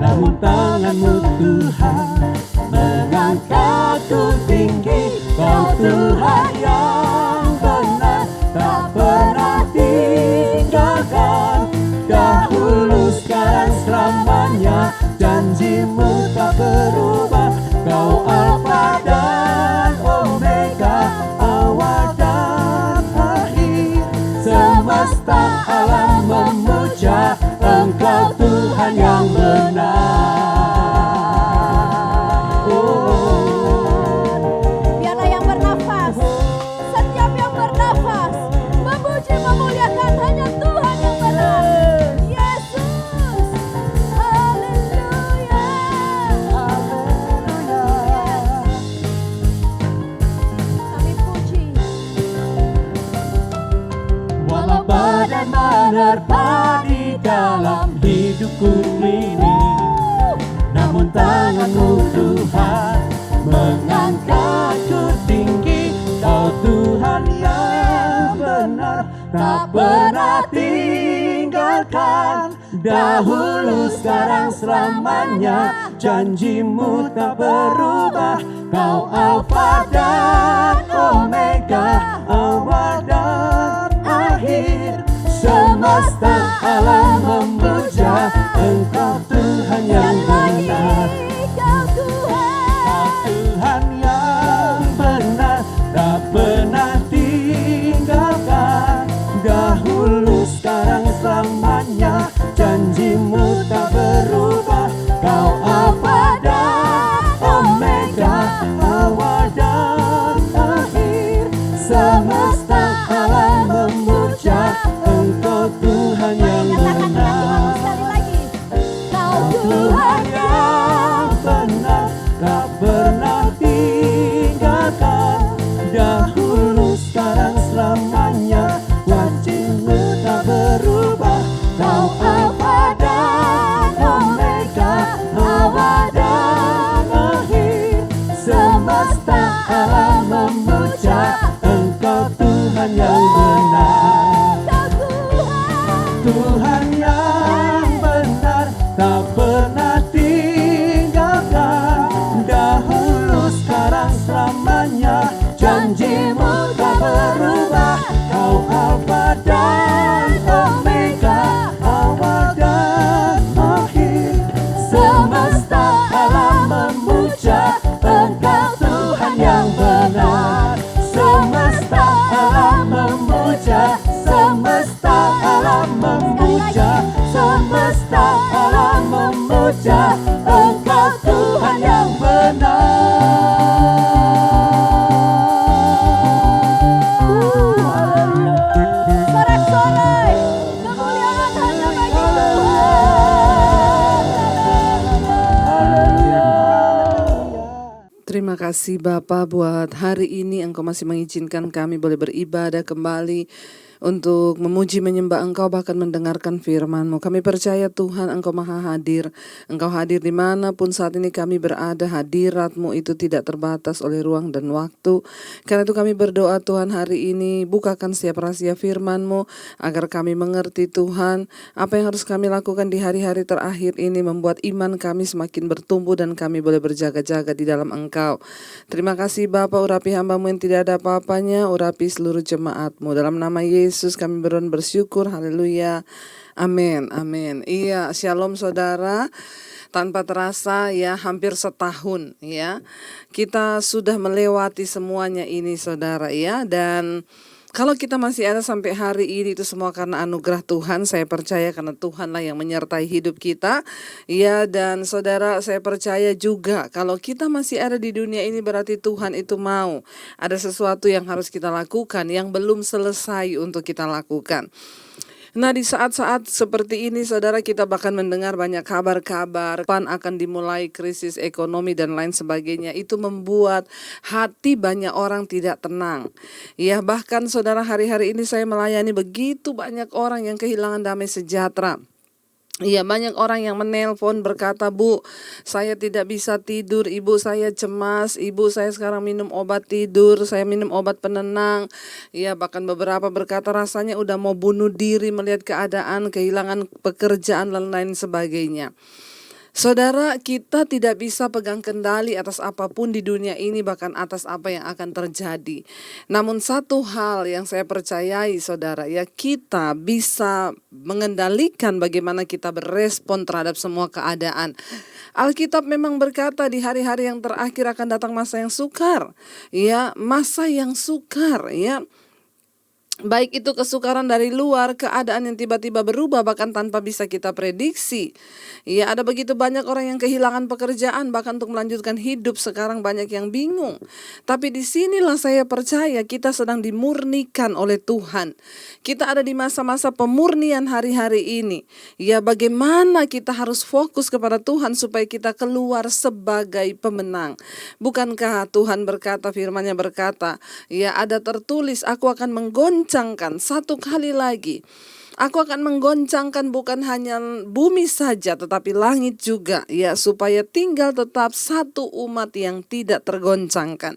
S5: Namun tangan-Mu Tuhan mengangkatku tinggi. Kau Tuhan yang benar, tak pernah tinggalkan. Dahulu, sekarang, selamanya, janji-Mu tak berubah. Kau Alfa dan Omega, awal dan akhir. Semesta alam memuja Engkau Tuhan yang benar.
S4: Biarlah yang bernafas, setiap yang bernafas, memuji memuliakan hanya Tuhan yang benar. Yesus, haleluya, haleluya. Kami puji.
S5: Walau badai menerpa di dalam hidupku ini, namun tangan-Mu Tuhan mengangkatku tinggi. Kau Tuhan yang benar, tak pernah tinggalkan. Dahulu, sekarang, selamanya, janji-Mu tak berubah. Kau Alfa dan Omega, awal dan akhir. Semesta alam memuja Engkau Tuhan yang benar.
S4: Kau Tuhan,
S5: Tuhan yang benar, tak pernah tinggalkan. Dahulu, sekarang, selamanya, janji-Mu tak berubah. Kau Alfa dan Omega, awal dan akhir. Semesta alam memuja Engkau Tuhan yang benar.
S4: sekali lagi. Kau
S5: Tuhan yang benar, tak pernah tinggalkan. Dahulu, sekarang, selamanya, janji-Mu tak berubah. Kau Alfa dan Omega, awal dan akhir. Semesta alam memuja Engkau Tuhan yang benar. Tuhan yang benar, tak pernah tinggalkan. Dahulu, sekarang, selamanya, janji-Mu tak berubah. Kau Alfa dan Omega, awal dan akhir. Semesta alam memuja Engkau Tuhan yang benar. Semesta alam memuja, semesta alam memuja, semesta alam memuja Engkau Tuhan yang benar.
S4: Sorak-sorai, kemuliaan hanya bagi Tuhan.
S6: Terima kasih Bapa buat hari ini Engkau masih mengizinkan kami boleh beribadah kembali untuk memuji menyembah Engkau bahkan mendengarkan firman-Mu. Kami percaya Tuhan Engkau maha hadir. Engkau hadir dimanapun saat ini kami berada. Hadirat-Mu itu tidak terbatas oleh ruang dan waktu. Karena itu kami berdoa Tuhan hari ini bukakan setiap rahasia firman-Mu agar kami mengerti Tuhan apa yang harus kami lakukan di hari-hari terakhir ini, membuat iman kami semakin bertumbuh dan kami boleh berjaga-jaga di dalam Engkau. Terima kasih Bapa, urapi hamba-Mu yang tidak ada apa-apanya, urapi seluruh jemaat-Mu. Dalam nama Yesus kami bersyukur, haleluya, amin, amin. Iya, shalom saudara. Tanpa terasa ya hampir setahun ya kita sudah melewati semuanya ini saudara ya. Dan kalau kita masih ada sampai hari ini itu semua karena anugerah Tuhan. Saya percaya karena Tuhanlah yang menyertai hidup kita. Ya, dan saudara saya percaya juga kalau kita masih ada di dunia ini berarti Tuhan itu mau ada sesuatu yang harus kita lakukan yang belum selesai untuk kita lakukan. Nah, di saat-saat seperti ini, saudara, kita bahkan mendengar banyak kabar-kabar kapan akan dimulai krisis ekonomi dan lain sebagainya. Itu membuat hati banyak orang tidak tenang. Ya, bahkan saudara, hari-hari ini saya melayani begitu banyak orang yang kehilangan damai sejahtera. Iya, banyak orang yang menelpon berkata, "Bu, saya tidak bisa tidur, ibu saya cemas, ibu saya sekarang minum obat tidur, saya minum obat penenang." Iya, bahkan beberapa berkata rasanya udah mau bunuh diri melihat keadaan, kehilangan pekerjaan dan lain sebagainya. Saudara, kita tidak bisa pegang kendali atas apapun di dunia ini, bahkan atas apa yang akan terjadi. Namun satu hal yang saya percayai, saudara, ya, kita bisa mengendalikan bagaimana kita berespon terhadap semua keadaan. Alkitab memang berkata di hari-hari yang terakhir akan datang masa yang sukar. Ya, masa yang sukar, ya. Baik itu kesukaran dari luar, keadaan yang tiba-tiba berubah bahkan tanpa bisa kita prediksi. Ya, ada begitu banyak orang yang kehilangan pekerjaan bahkan untuk melanjutkan hidup, sekarang banyak yang bingung. Tapi disinilah saya percaya kita sedang dimurnikan oleh Tuhan. Kita ada di masa-masa pemurnian hari-hari ini. Ya, bagaimana kita harus fokus kepada Tuhan supaya kita keluar sebagai pemenang. Bukankah Tuhan berkata, firman-Nya berkata, ya, ada tertulis, "Aku akan menggoncangkan satu kali lagi. Aku akan menggoncangkan bukan hanya bumi saja tetapi langit juga, ya, supaya tinggal tetap satu umat yang tidak tergoncangkan."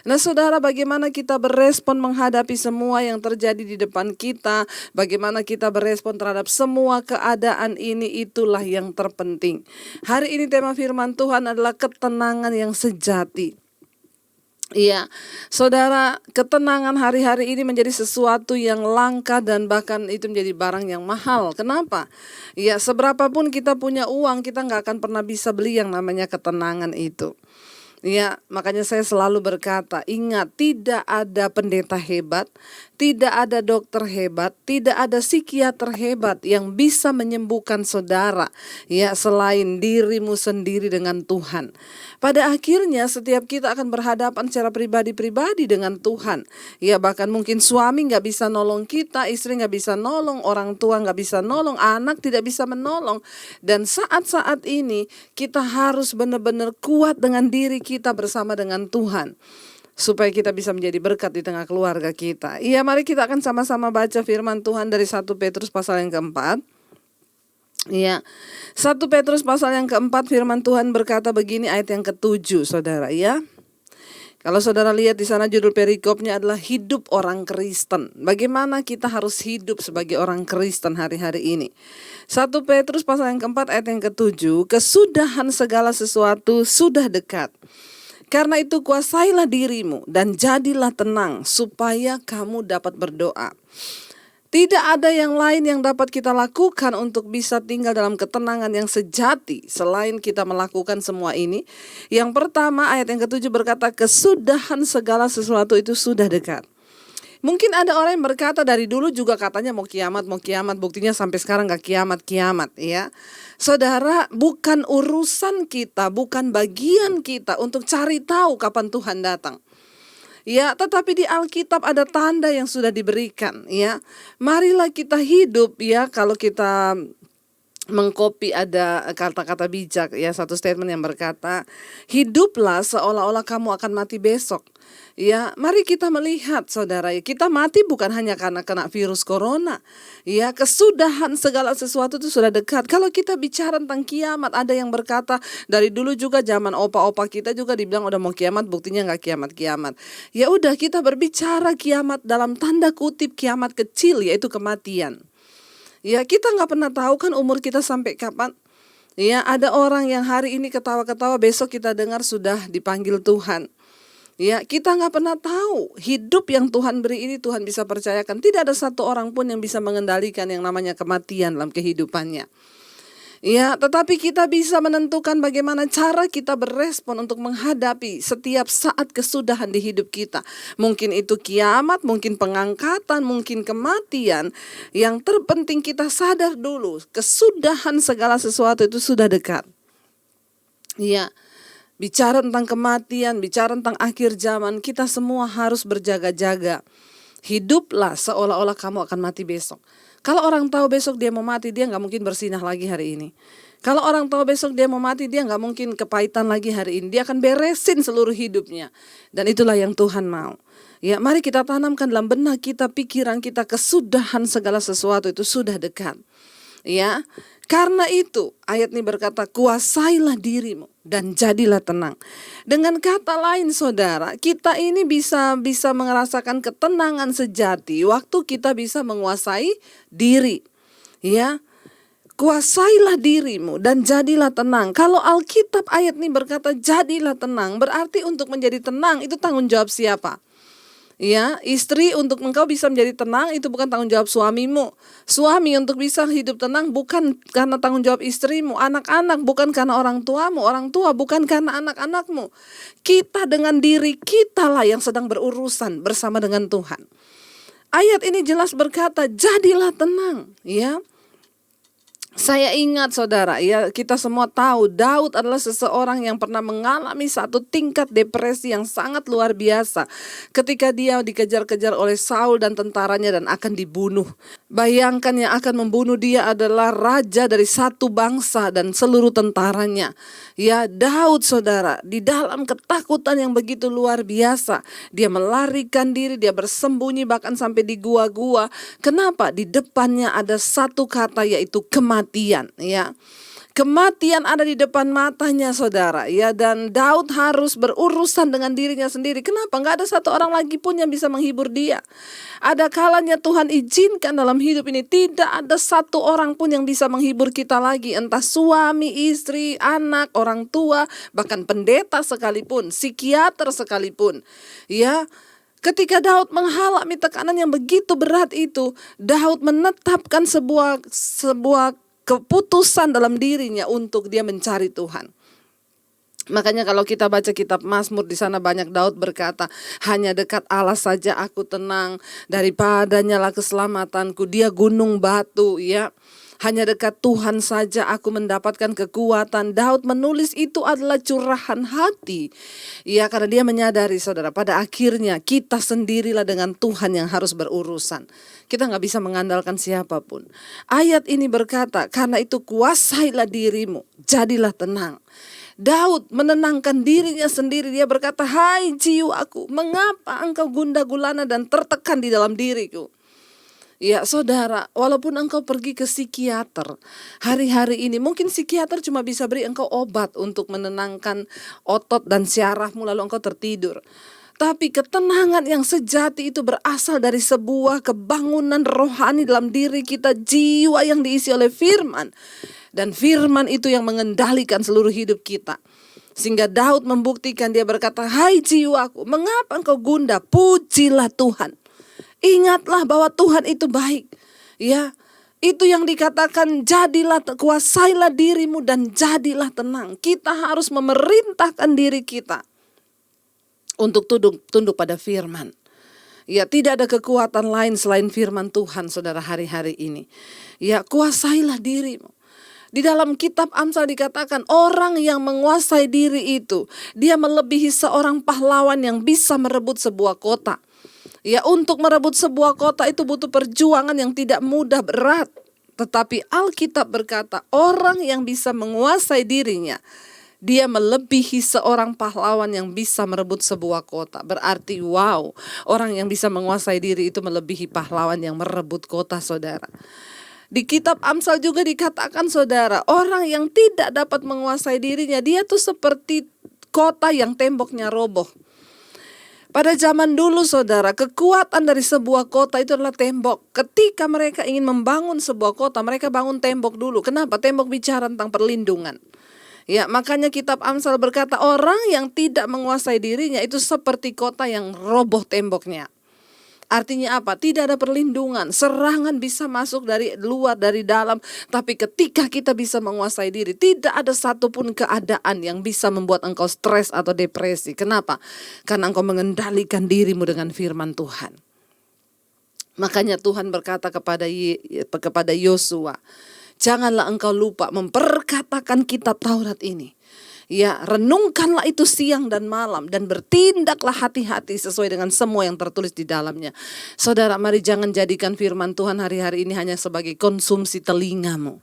S6: Nah, saudara, bagaimana kita berespon menghadapi semua yang terjadi di depan kita, bagaimana kita berespon terhadap semua keadaan ini, itulah yang terpenting. Hari ini tema firman Tuhan adalah ketenangan yang sejati. Iya, saudara, ketenangan hari-hari ini menjadi sesuatu yang langka dan bahkan itu menjadi barang yang mahal. Kenapa? Ya, seberapapun kita punya uang, kita nggak akan pernah bisa beli yang namanya ketenangan itu. Ya, makanya saya selalu berkata, ingat, tidak ada pendeta hebat, tidak ada dokter hebat, tidak ada psikiater hebat yang bisa menyembuhkan saudara, ya, selain dirimu sendiri dengan Tuhan. Pada akhirnya setiap kita akan berhadapan secara pribadi-pribadi dengan Tuhan. Ya, bahkan mungkin suami nggak bisa nolong kita, istri nggak bisa nolong, orang tua nggak bisa nolong, anak tidak bisa menolong. Dan saat-saat ini kita harus benar-benar kuat dengan diri kita bersama dengan Tuhan, supaya kita bisa menjadi berkat di tengah keluarga kita. Iya, mari kita akan sama-sama baca firman Tuhan dari 1 Petrus pasal yang keempat. Ya, 1 Petrus pasal yang keempat, firman Tuhan berkata begini, ayat yang ke-7, saudara, ya. Kalau saudara lihat di sana judul perikopnya adalah hidup orang Kristen. Bagaimana kita harus hidup sebagai orang Kristen hari-hari ini. 1 Petrus pasal yang keempat ayat yang ke-7, kesudahan segala sesuatu sudah dekat. Karena itu kuasailah dirimu dan jadilah tenang supaya kamu dapat berdoa. Tidak ada yang lain yang dapat kita lakukan untuk bisa tinggal dalam ketenangan yang sejati selain kita melakukan semua ini. Yang pertama, ayat yang ke-7 berkata, kesudahan segala sesuatu itu sudah dekat. Mungkin ada orang yang berkata dari dulu juga katanya mau kiamat, buktinya sampai sekarang gak kiamat, ya. Saudara, bukan urusan kita, bukan bagian kita untuk cari tahu kapan Tuhan datang. Ya, tetapi di Alkitab ada tanda yang sudah diberikan, ya. Marilah kita hidup, ya, kalau kita mengkopi ada kata-kata bijak, ya, satu statement yang berkata, hiduplah seolah-olah kamu akan mati besok. Ya, mari kita melihat, saudara, kita mati bukan hanya karena kena virus corona. Ya, kesudahan segala sesuatu itu sudah dekat. Kalau kita bicara tentang kiamat, ada yang berkata dari dulu juga zaman opa-opa kita juga dibilang udah mau kiamat, buktinya nggak kiamat-kiamat. Ya udah, kita berbicara kiamat dalam tanda kutip kiamat kecil, yaitu kematian. Ya, kita nggak pernah tahu kan umur kita sampai kapan. Ya, ada orang yang hari ini ketawa-ketawa, besok kita dengar sudah dipanggil Tuhan. Ya, kita nggak pernah tahu. Hidup yang Tuhan beri ini Tuhan bisa percayakan. Tidak ada satu orang pun yang bisa mengendalikan yang namanya kematian dalam kehidupannya. Ya, tetapi kita bisa menentukan bagaimana cara kita berespon untuk menghadapi setiap saat kesudahan di hidup kita. Mungkin itu kiamat, mungkin pengangkatan, mungkin kematian. Yang terpenting kita sadar dulu, kesudahan segala sesuatu itu sudah dekat. Ya. Bicara tentang kematian, bicara tentang akhir zaman, kita semua harus berjaga-jaga. Hiduplah seolah-olah kamu akan mati besok. Kalau orang tahu besok dia mau mati, dia nggak mungkin bersinah lagi hari ini. Kalau orang tahu besok dia mau mati, dia nggak mungkin kepahitan lagi hari ini. Dia akan beresin seluruh hidupnya. Dan itulah yang Tuhan mau. Ya, mari kita tanamkan dalam benak kita, pikiran kita, kesudahan segala sesuatu itu sudah dekat. Ya, karena itu ayat ini berkata, kuasailah dirimu dan jadilah tenang. Dengan kata lain saudara, kita ini bisa merasakan ketenangan sejati waktu kita bisa menguasai diri. Ya, kuasailah dirimu dan jadilah tenang. Kalau Alkitab ayat ini berkata jadilah tenang, berarti untuk menjadi tenang itu tanggung jawab siapa? Ya, istri untuk engkau bisa menjadi tenang itu bukan tanggung jawab suamimu. Suami untuk bisa hidup tenang bukan karena tanggung jawab istrimu. Anak-anak bukan karena orang tuamu. Orang tua bukan karena anak-anakmu. Kita dengan diri kita lah yang sedang berurusan bersama dengan Tuhan. Ayat ini jelas berkata jadilah tenang, ya. Saya ingat saudara, ya, kita semua tahu Daud adalah seseorang yang pernah mengalami satu tingkat depresi yang sangat luar biasa ketika dia dikejar-kejar oleh Saul dan tentaranya dan akan dibunuh. Bayangkan yang akan membunuh dia adalah raja dari satu bangsa dan seluruh tentaranya. Ya, Daud saudara, di dalam ketakutan yang begitu luar biasa, dia melarikan diri, dia bersembunyi bahkan sampai di gua-gua. Kenapa? Di depannya ada satu kata, yaitu kematian, ya. Kematian ada di depan matanya saudara, ya, dan Daud harus berurusan dengan dirinya sendiri. Kenapa? Nggak ada satu orang lagi pun yang bisa menghibur dia. Ada kalanya Tuhan izinkan dalam hidup ini tidak ada satu orang pun yang bisa menghibur kita lagi. Entah suami, istri, anak, orang tua, bahkan pendeta sekalipun, psikiater sekalipun, ya. Ketika Daud mengalami tekanan yang begitu berat itu, Daud menetapkan sebuah keputusan dalam dirinya untuk dia mencari Tuhan. Makanya kalau kita baca kitab Mazmur, di sana banyak Daud berkata, hanya dekat Allah saja aku tenang, daripadanya lah keselamatanku. Dia gunung batu, ya. Hanya dekat Tuhan saja aku mendapatkan kekuatan. Daud menulis itu adalah curahan hati. Ya, karena dia menyadari saudara, pada akhirnya kita sendirilah dengan Tuhan yang harus berurusan. Kita gak bisa mengandalkan siapapun. Ayat ini berkata, karena itu kuasailah dirimu, jadilah tenang. Daud menenangkan dirinya sendiri. Dia berkata, hai jiwaku, mengapa engkau gundah gulana dan tertekan di dalam diriku? Ya saudara, walaupun engkau pergi ke psikiater hari-hari ini, mungkin psikiater cuma bisa beri engkau obat untuk menenangkan otot dan syarafmu lalu engkau tertidur. Tapi ketenangan yang sejati itu berasal dari sebuah kebangunan rohani dalam diri kita, jiwa yang diisi oleh firman. Dan firman itu yang mengendalikan seluruh hidup kita. Sehingga Daud membuktikan, dia berkata, hai jiwaku, mengapa engkau gundah? Pujilah Tuhan. Ingatlah bahwa Tuhan itu baik. Ya, itu yang dikatakan jadilah, kuasailah dirimu dan jadilah tenang. Kita harus memerintahkan diri kita untuk tunduk pada firman. Ya, tidak ada kekuatan lain selain firman Tuhan saudara hari-hari ini. Ya, kuasailah dirimu. Di dalam kitab Amsal dikatakan orang yang menguasai diri itu, dia melebihi seorang pahlawan yang bisa merebut sebuah kota. Ya, untuk merebut sebuah kota itu butuh perjuangan yang tidak mudah, berat. Tetapi Alkitab berkata orang yang bisa menguasai dirinya, dia melebihi seorang pahlawan yang bisa merebut sebuah kota. Berarti wow, orang yang bisa menguasai diri itu melebihi pahlawan yang merebut kota saudara. Di kitab Amsal juga dikatakan saudara, orang yang tidak dapat menguasai dirinya, dia tuh seperti kota yang temboknya roboh. Pada zaman dulu saudara, kekuatan dari sebuah kota itu adalah tembok. Ketika mereka ingin membangun sebuah kota, mereka bangun tembok dulu. Kenapa? Tembok bicara tentang perlindungan. Ya, makanya kitab Amsal berkata orang yang tidak menguasai dirinya itu seperti kota yang roboh temboknya. Artinya apa? Tidak ada perlindungan. Serangan bisa masuk dari luar, dari dalam. Tapi ketika kita bisa menguasai diri, tidak ada satupun keadaan yang bisa membuat engkau stres atau depresi. Kenapa? Karena engkau mengendalikan dirimu dengan firman Tuhan. Makanya Tuhan berkata kepada Yosua, janganlah engkau lupa memperkatakan kitab Taurat ini. Ya, renungkanlah itu siang dan malam dan bertindaklah hati-hati sesuai dengan semua yang tertulis di dalamnya. Saudara, mari jangan jadikan firman Tuhan hari-hari ini hanya sebagai konsumsi telingamu.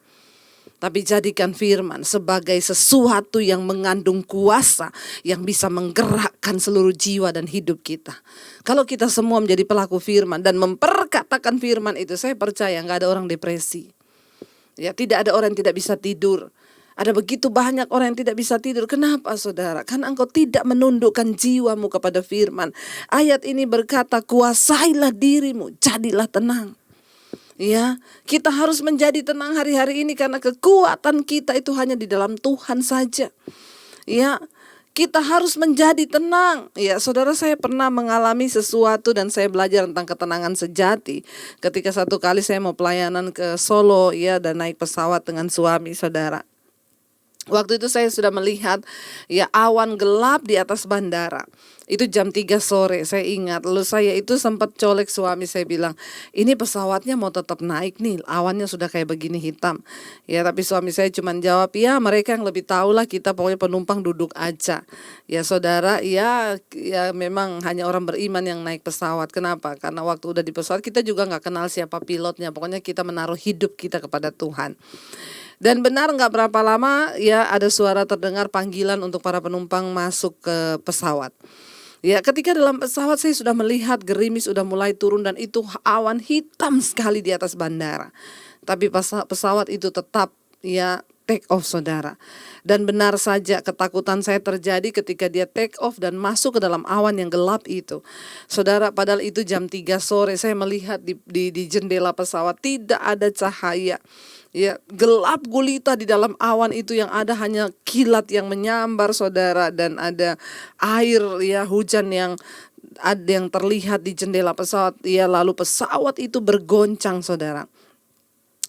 S6: Tapi jadikan firman sebagai sesuatu yang mengandung kuasa yang bisa menggerakkan seluruh jiwa dan hidup kita. Kalau kita semua menjadi pelaku firman dan memperkatakan firman itu, saya percaya nggak ada orang depresi. Ya, tidak ada orang yang tidak bisa tidur. Ada begitu banyak orang yang tidak bisa tidur. Kenapa saudara? Karena engkau tidak menundukkan jiwamu kepada firman. Ayat ini berkata, kuasailah dirimu, jadilah tenang. Ya, kita harus menjadi tenang hari-hari ini karena kekuatan kita itu hanya di dalam Tuhan saja. Ya, kita harus menjadi tenang. Ya, saudara, saya pernah mengalami sesuatu dan saya belajar tentang ketenangan sejati. Ketika satu kali saya mau pelayanan ke Solo, ya, dan naik pesawat dengan suami, saudara. Waktu itu saya sudah melihat ya awan gelap di atas bandara. Itu jam 3 sore, saya ingat. Lalu saya itu sempat colek suami, saya bilang, ini pesawatnya mau tetap naik nih, awannya sudah kayak begini hitam. Ya, tapi suami saya cuma jawab, ya mereka yang lebih tahu lah, kita pokoknya penumpang duduk aja. Ya saudara, ya memang hanya orang beriman yang naik pesawat. Kenapa? Karena waktu udah di pesawat kita juga gak kenal siapa pilotnya. Pokoknya kita menaruh hidup kita kepada Tuhan. Dan benar gak berapa lama ya ada suara terdengar panggilan untuk para penumpang masuk ke pesawat. Ya, ketika dalam pesawat saya sudah melihat gerimis sudah mulai turun dan itu awan hitam sekali di atas bandara. Tapi pesawat itu tetap ya take off, saudara. Dan benar saja ketakutan saya terjadi ketika dia take off dan masuk ke dalam awan yang gelap itu. Saudara, padahal itu jam 3 sore saya melihat di jendela pesawat tidak ada cahaya. Ya, gelap gulita di dalam awan itu, yang ada hanya kilat yang menyambar, saudara, dan ada air ya hujan yang ada yang terlihat di jendela pesawat. Ya, lalu pesawat itu bergoncang, saudara.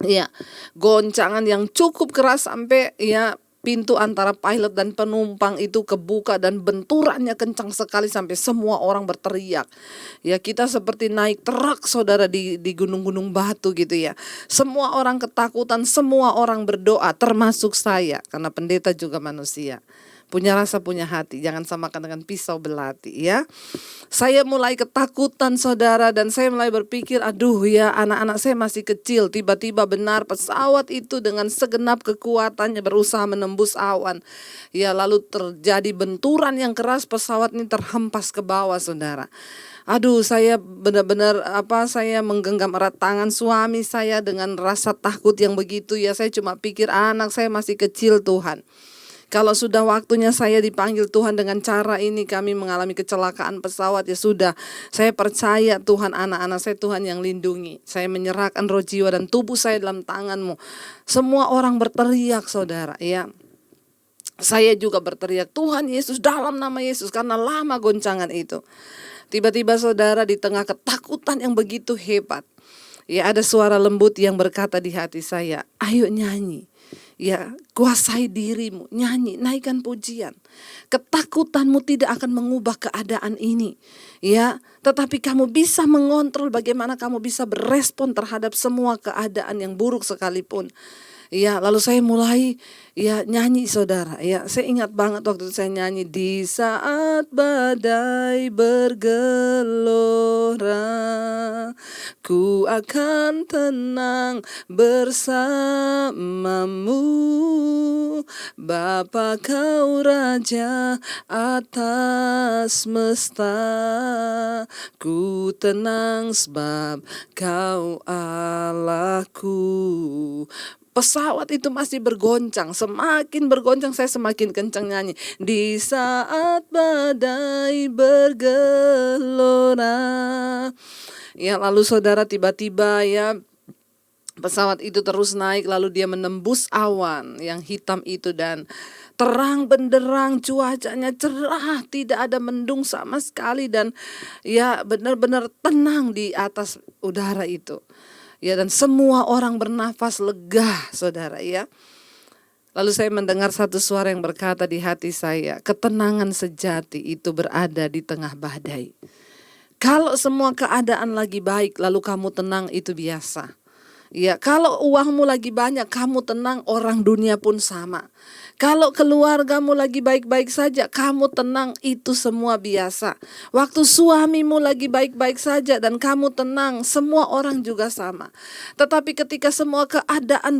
S6: Ya, goncangan yang cukup keras sampai ya pintu antara pilot dan penumpang itu kebuka dan benturannya kencang sekali sampai semua orang berteriak. Ya, kita seperti naik truk, saudara, di gunung-gunung batu gitu ya. Semua orang ketakutan, semua orang berdoa, termasuk saya, karena pendeta juga manusia. Punya rasa, punya hati, jangan samakan dengan pisau belati ya. Saya mulai ketakutan, saudara, dan saya mulai berpikir, aduh ya, anak-anak saya masih kecil. Tiba-tiba benar pesawat itu dengan segenap kekuatannya berusaha menembus awan. Ya, lalu terjadi benturan yang keras, pesawat ini terhempas ke bawah, saudara. Aduh, saya benar-benar saya menggenggam erat tangan suami saya dengan rasa takut yang begitu ya. Saya cuma pikir anak saya masih kecil, Tuhan. Kalau sudah waktunya saya dipanggil Tuhan dengan cara ini, kami mengalami kecelakaan pesawat, ya sudah. Saya percaya Tuhan, anak-anak saya Tuhan yang lindungi. Saya menyerahkan roh, jiwa, dan tubuh saya dalam tangan-Mu. Semua orang berteriak, saudara, ya. Saya juga berteriak, Tuhan Yesus, dalam nama Yesus, karena lama goncangan itu. Tiba-tiba, saudara, di tengah ketakutan yang begitu hebat, ya ada suara lembut yang berkata di hati saya, ayo nyanyi. Ya, kuasai dirimu, nyanyi, naikkan pujian. Ketakutanmu tidak akan mengubah keadaan ini. Ya, tetapi kamu bisa mengontrol bagaimana kamu bisa berespon terhadap semua keadaan yang buruk sekalipun. Ya, lalu saya mulai ya nyanyi, saudara. Ya, saya ingat banget waktu itu saya nyanyi, di saat badai bergelora, ku akan tenang bersamamu, Bapa kau Raja atas semesta, ku tenang sebab kau Allahku. Pesawat itu masih bergoncang, semakin bergoncang saya semakin kencang nyanyi. Di saat badai bergelora. Ya, lalu saudara, tiba-tiba ya pesawat itu terus naik, lalu dia menembus awan yang hitam itu dan terang benderang, cuacanya cerah, tidak ada mendung sama sekali, dan ya benar-benar tenang di atas udara itu. Ya, dan semua orang bernafas lega, saudara, ya. Lalu saya mendengar satu suara yang berkata di hati saya, ketenangan sejati itu berada di tengah badai. Kalau semua keadaan lagi baik lalu kamu tenang, itu biasa. Ya, kalau uangmu lagi banyak, kamu tenang, orang dunia pun sama. Kalau keluargamu lagi baik-baik saja, kamu tenang, itu semua biasa. Waktu suamimu lagi baik-baik saja dan kamu tenang, semua orang juga sama. Tetapi ketika semua keadaan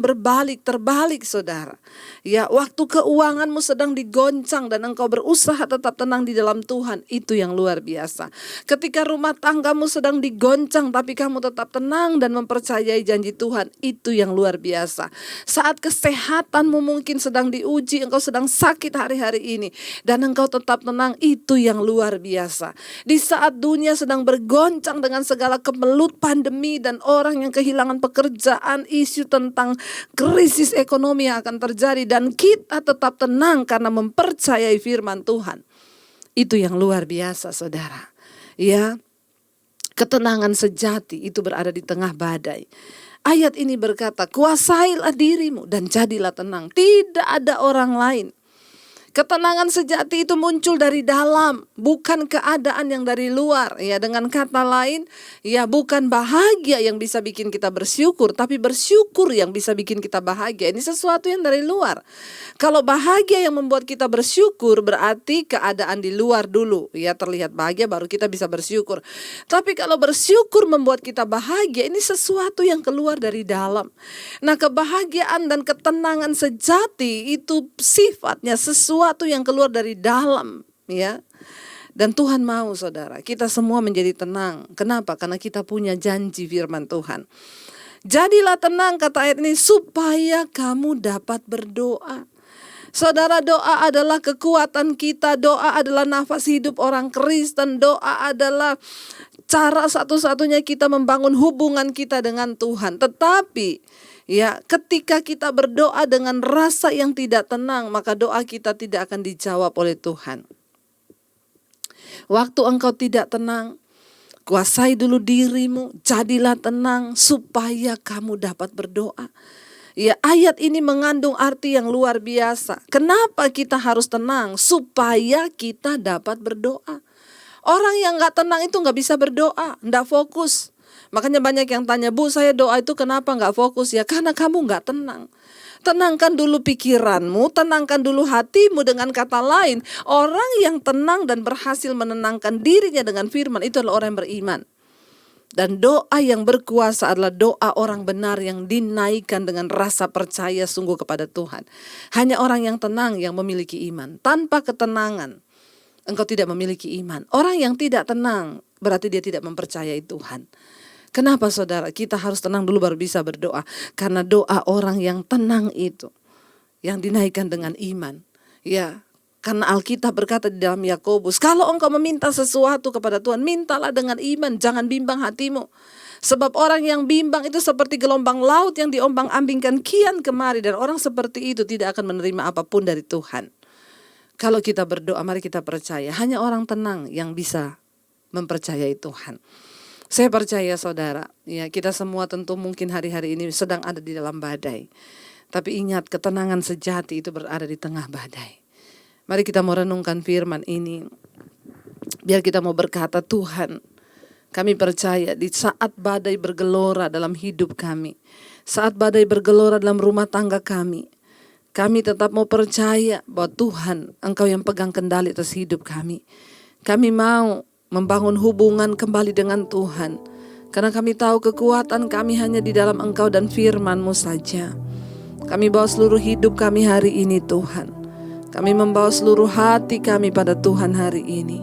S6: terbalik saudara. Ya, waktu keuanganmu sedang digoncang dan engkau berusaha tetap tenang di dalam Tuhan, itu yang luar biasa. Ketika rumah tanggamu sedang digoncang tapi kamu tetap tenang dan mempercayai janji Tuhan, itu yang luar biasa. Saat kesehatanmu mungkin sedang diuji, engkau sedang sakit hari-hari ini dan engkau tetap tenang, itu yang luar biasa. Di saat dunia sedang bergoncang dengan segala kemelut pandemi dan orang yang kehilangan pekerjaan, isu tentang krisis ekonomi yang akan terjadi, dan kita tetap tenang karena mempercayai firman Tuhan, itu yang luar biasa saudara. Ya, ketenangan sejati itu berada di tengah badai. Ayat ini berkata, kuasailah dirimu dan jadilah tenang. Tidak ada orang lain. Ketenangan sejati itu muncul dari dalam, bukan keadaan yang dari luar. Ya, dengan kata lain, ya bukan bahagia yang bisa bikin kita bersyukur, tapi bersyukur yang bisa bikin kita bahagia. Ini sesuatu yang dari luar. Kalau bahagia yang membuat kita bersyukur, berarti keadaan di luar dulu. Ya, terlihat bahagia baru kita bisa bersyukur. Tapi kalau bersyukur membuat kita bahagia, ini sesuatu yang keluar dari dalam. Nah, kebahagiaan dan ketenangan sejati itu sifatnya sesuatu yang keluar dari dalam, ya. Dan Tuhan mau saudara, kita semua menjadi tenang. Kenapa? Karena kita punya janji firman Tuhan. Jadilah tenang, kata ayat ini, supaya kamu dapat berdoa. Saudara, doa adalah kekuatan kita, doa adalah nafas hidup orang Kristen, doa adalah cara satu-satunya kita membangun hubungan kita dengan Tuhan. Tetapi ya, ketika kita berdoa dengan rasa yang tidak tenang, maka doa kita tidak akan dijawab oleh Tuhan. Waktu engkau tidak tenang, kuasai dulu dirimu, jadilah tenang supaya kamu dapat berdoa. Ya, ayat ini mengandung arti yang luar biasa. Kenapa kita harus tenang? Supaya kita dapat berdoa. Orang yang gak tenang itu gak bisa berdoa, gak fokus. Makanya banyak yang tanya, Bu, saya doa itu kenapa gak fokus? Ya karena kamu gak tenang. Tenangkan dulu pikiranmu, tenangkan dulu hatimu. Dengan kata lain, orang yang tenang dan berhasil menenangkan dirinya dengan firman, itu adalah orang yang beriman. Dan doa yang berkuasa adalah doa orang benar yang dinaikkan dengan rasa percaya sungguh kepada Tuhan. Hanya orang yang tenang yang memiliki iman. Tanpa ketenangan, engkau tidak memiliki iman. Orang yang tidak tenang berarti dia tidak mempercayai Tuhan. Kenapa saudara? Kita harus tenang dulu baru bisa berdoa. Karena doa orang yang tenang itu yang dinaikkan dengan iman. Ya, karena Alkitab berkata di dalam Yakobus, kalau engkau meminta sesuatu kepada Tuhan, mintalah dengan iman, jangan bimbang hatimu. Sebab orang yang bimbang itu seperti gelombang laut yang diombang-ambingkan kian kemari, dan orang seperti itu tidak akan menerima apapun dari Tuhan. Kalau kita berdoa, mari kita percaya, hanya orang tenang yang bisa mempercayai Tuhan. Saya percaya saudara, ya kita semua tentu mungkin hari-hari ini sedang ada di dalam badai. Tapi ingat, ketenangan sejati itu berada di tengah badai. Mari kita mau renungkan firman ini. Biar kita mau berkata, Tuhan, kami percaya di saat badai bergelora dalam hidup kami, saat badai bergelora dalam rumah tangga kami tetap mau percaya bahwa Tuhan, Engkau yang pegang kendali atas hidup kami. Kami mau membangun hubungan kembali dengan Tuhan, karena kami tahu kekuatan kami hanya di dalam Engkau dan firman-Mu saja. Kami bawa seluruh hidup kami hari ini Tuhan. Kami membawa seluruh hati kami pada Tuhan hari ini.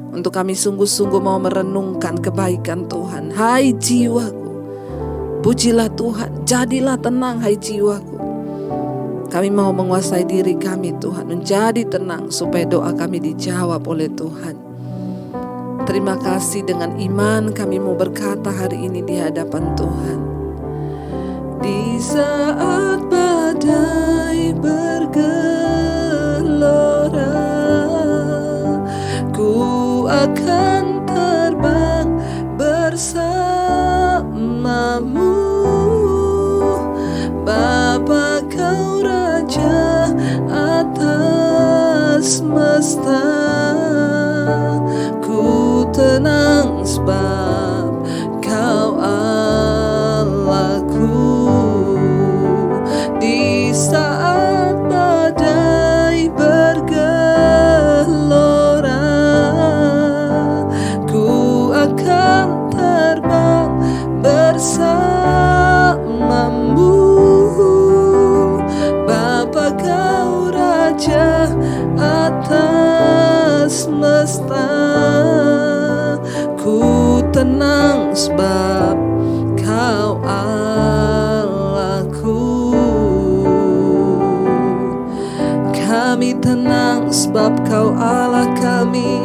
S6: Untuk kami sungguh-sungguh mau merenungkan kebaikan Tuhan. Hai jiwaku, pujilah Tuhan, jadilah tenang hai jiwaku. Kami mau menguasai diri kami Tuhan, menjadi tenang supaya doa kami dijawab oleh Tuhan. Terima kasih, dengan iman kami mau berkata hari ini di hadapan Tuhan. Di saat badai bergelora, ku akan terbang bersamamu. Bapa, Kau Raja atas semesta, ku tenang sebab Kau Allahku. semesta. Ku tenang sebab Kau Allahku. Kami tenang sebab Kau Allah kami.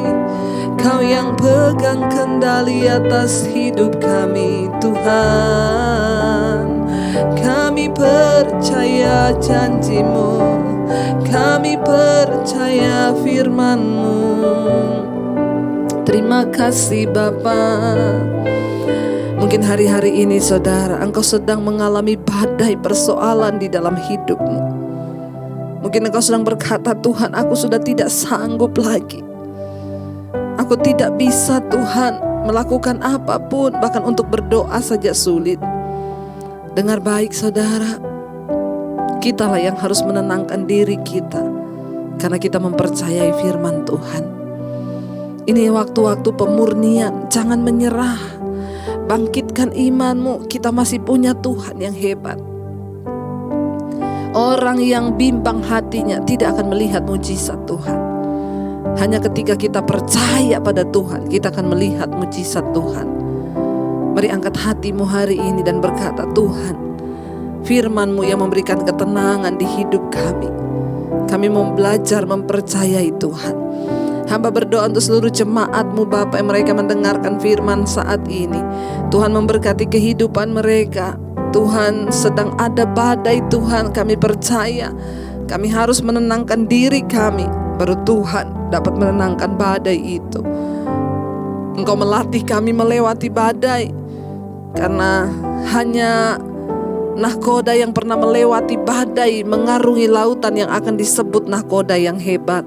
S6: Kau yang pegang kendali atas hidup kami, Tuhan. Kami percaya janji-Mu, kami percaya firman-Mu. Terima kasih Bapa. Mungkin hari-hari ini saudara, engkau sedang mengalami badai persoalan di dalam hidupmu. Mungkin engkau sedang berkata, Tuhan, aku sudah tidak sanggup lagi. Aku tidak bisa Tuhan melakukan apapun, bahkan untuk berdoa saja sulit. Dengar baik saudara, kitalah yang harus menenangkan diri kita, karena kita mempercayai firman Tuhan. Ini waktu-waktu pemurnian, jangan menyerah. Bangkitkan imanmu, kita masih punya Tuhan yang hebat. Orang yang bimbang hatinya tidak akan melihat mujizat Tuhan. Hanya ketika kita percaya pada Tuhan, kita akan melihat mujizat Tuhan. Mari angkat hatimu hari ini dan berkata, Tuhan, firman-Mu yang memberikan ketenangan di hidup kami. Kami mau belajar mempercayai Tuhan. Hamba berdoa untuk seluruh jemaat-Mu Bapa yang mereka mendengarkan firman saat ini. Tuhan memberkati kehidupan mereka. Tuhan, sedang ada badai Tuhan, kami percaya. Kami harus menenangkan diri kami, baru Tuhan dapat menenangkan badai itu. Engkau melatih kami melewati badai, karena hanya nahkoda yang pernah melewati badai mengarungi lautan yang akan disebut nahkoda yang hebat.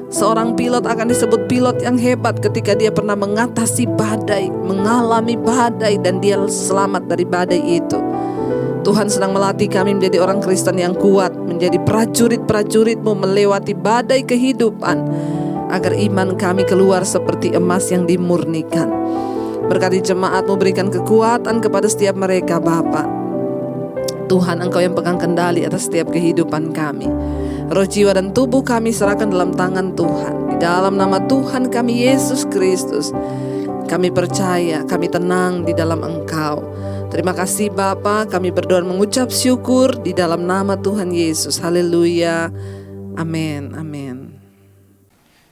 S6: Seorang pilot akan disebut pilot yang hebat ketika dia pernah mengatasi badai, mengalami badai, dan dia selamat dari badai itu. Tuhan sedang melatih kami menjadi orang Kristen yang kuat, menjadi prajurit-prajurit-Mu melewati badai kehidupan, agar iman kami keluar seperti emas yang dimurnikan. Berkati jemaat-Mu, berikan kekuatan kepada setiap mereka Bapa. Tuhan, Engkau yang pegang kendali atas setiap kehidupan kami. Roh, jiwa, dan tubuh kami serahkan dalam tangan Tuhan. Di dalam nama Tuhan kami Yesus Kristus, kami percaya, kami tenang di dalam Engkau. Terima kasih Bapa, kami berdoa mengucap syukur di dalam nama Tuhan Yesus. Haleluya. Amin. Amin.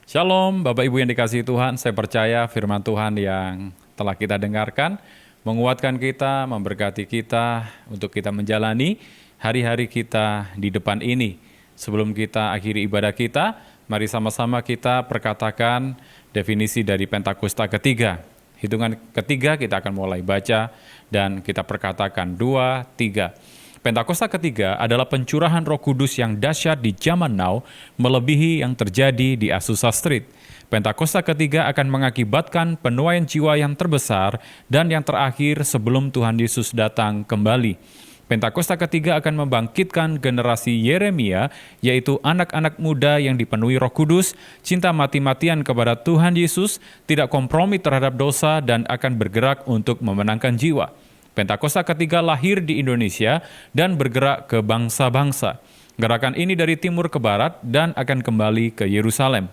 S1: Shalom Bapak Ibu yang dikasihi Tuhan, saya percaya firman Tuhan yang telah kita dengarkan menguatkan kita, memberkati kita untuk kita menjalani hari-hari kita di depan ini. Sebelum kita akhiri ibadah kita, mari sama-sama kita perkatakan definisi dari Pentakosta ketiga. Hitungan ketiga kita akan mulai baca dan kita perkatakan 2, 3. Pentakosta ketiga adalah pencurahan Roh Kudus yang dahsyat di zaman now, melebihi yang terjadi di Azusa Street. Pentakosta ketiga akan mengakibatkan penuaian jiwa yang terbesar dan yang terakhir sebelum Tuhan Yesus datang kembali. Pentakosta ketiga akan membangkitkan generasi Yeremia, yaitu anak-anak muda yang dipenuhi Roh Kudus, cinta mati-matian kepada Tuhan Yesus, tidak kompromi terhadap dosa, dan akan bergerak untuk memenangkan jiwa. Pentakosta ketiga lahir di Indonesia dan bergerak ke bangsa-bangsa. Gerakan ini dari timur ke barat dan akan kembali ke Yerusalem.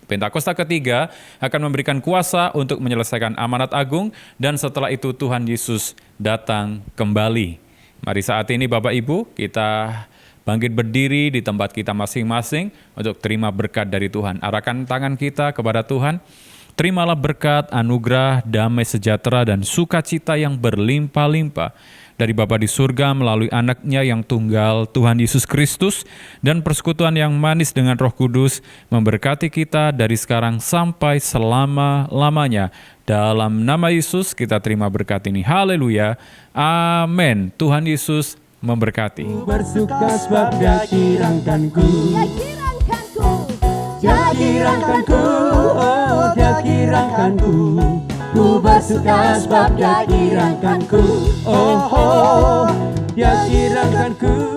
S1: Pentakosta ketiga akan memberikan kuasa untuk menyelesaikan amanat agung, dan setelah itu Tuhan Yesus datang kembali. Mari saat ini Bapak Ibu, kita bangkit berdiri di tempat kita masing-masing untuk terima berkat dari Tuhan. Arahkan tangan kita kepada Tuhan. Terimalah berkat, anugerah, damai sejahtera, dan sukacita yang berlimpah-limpah dari Bapa di surga melalui anaknya yang tunggal, Tuhan Yesus Kristus, dan persekutuan yang manis dengan Roh Kudus memberkati kita dari sekarang sampai selama-lamanya. Dalam nama Yesus kita terima berkat ini. Haleluya. Amin. Tuhan Yesus memberkati.
S5: Bersuka sebab Dia kirangkanku. Dia kirangkanku, oh Dia kirangkanku. Ku bersuka sebab Dia kirangkanku. Oh, oh Dia kirangkanku.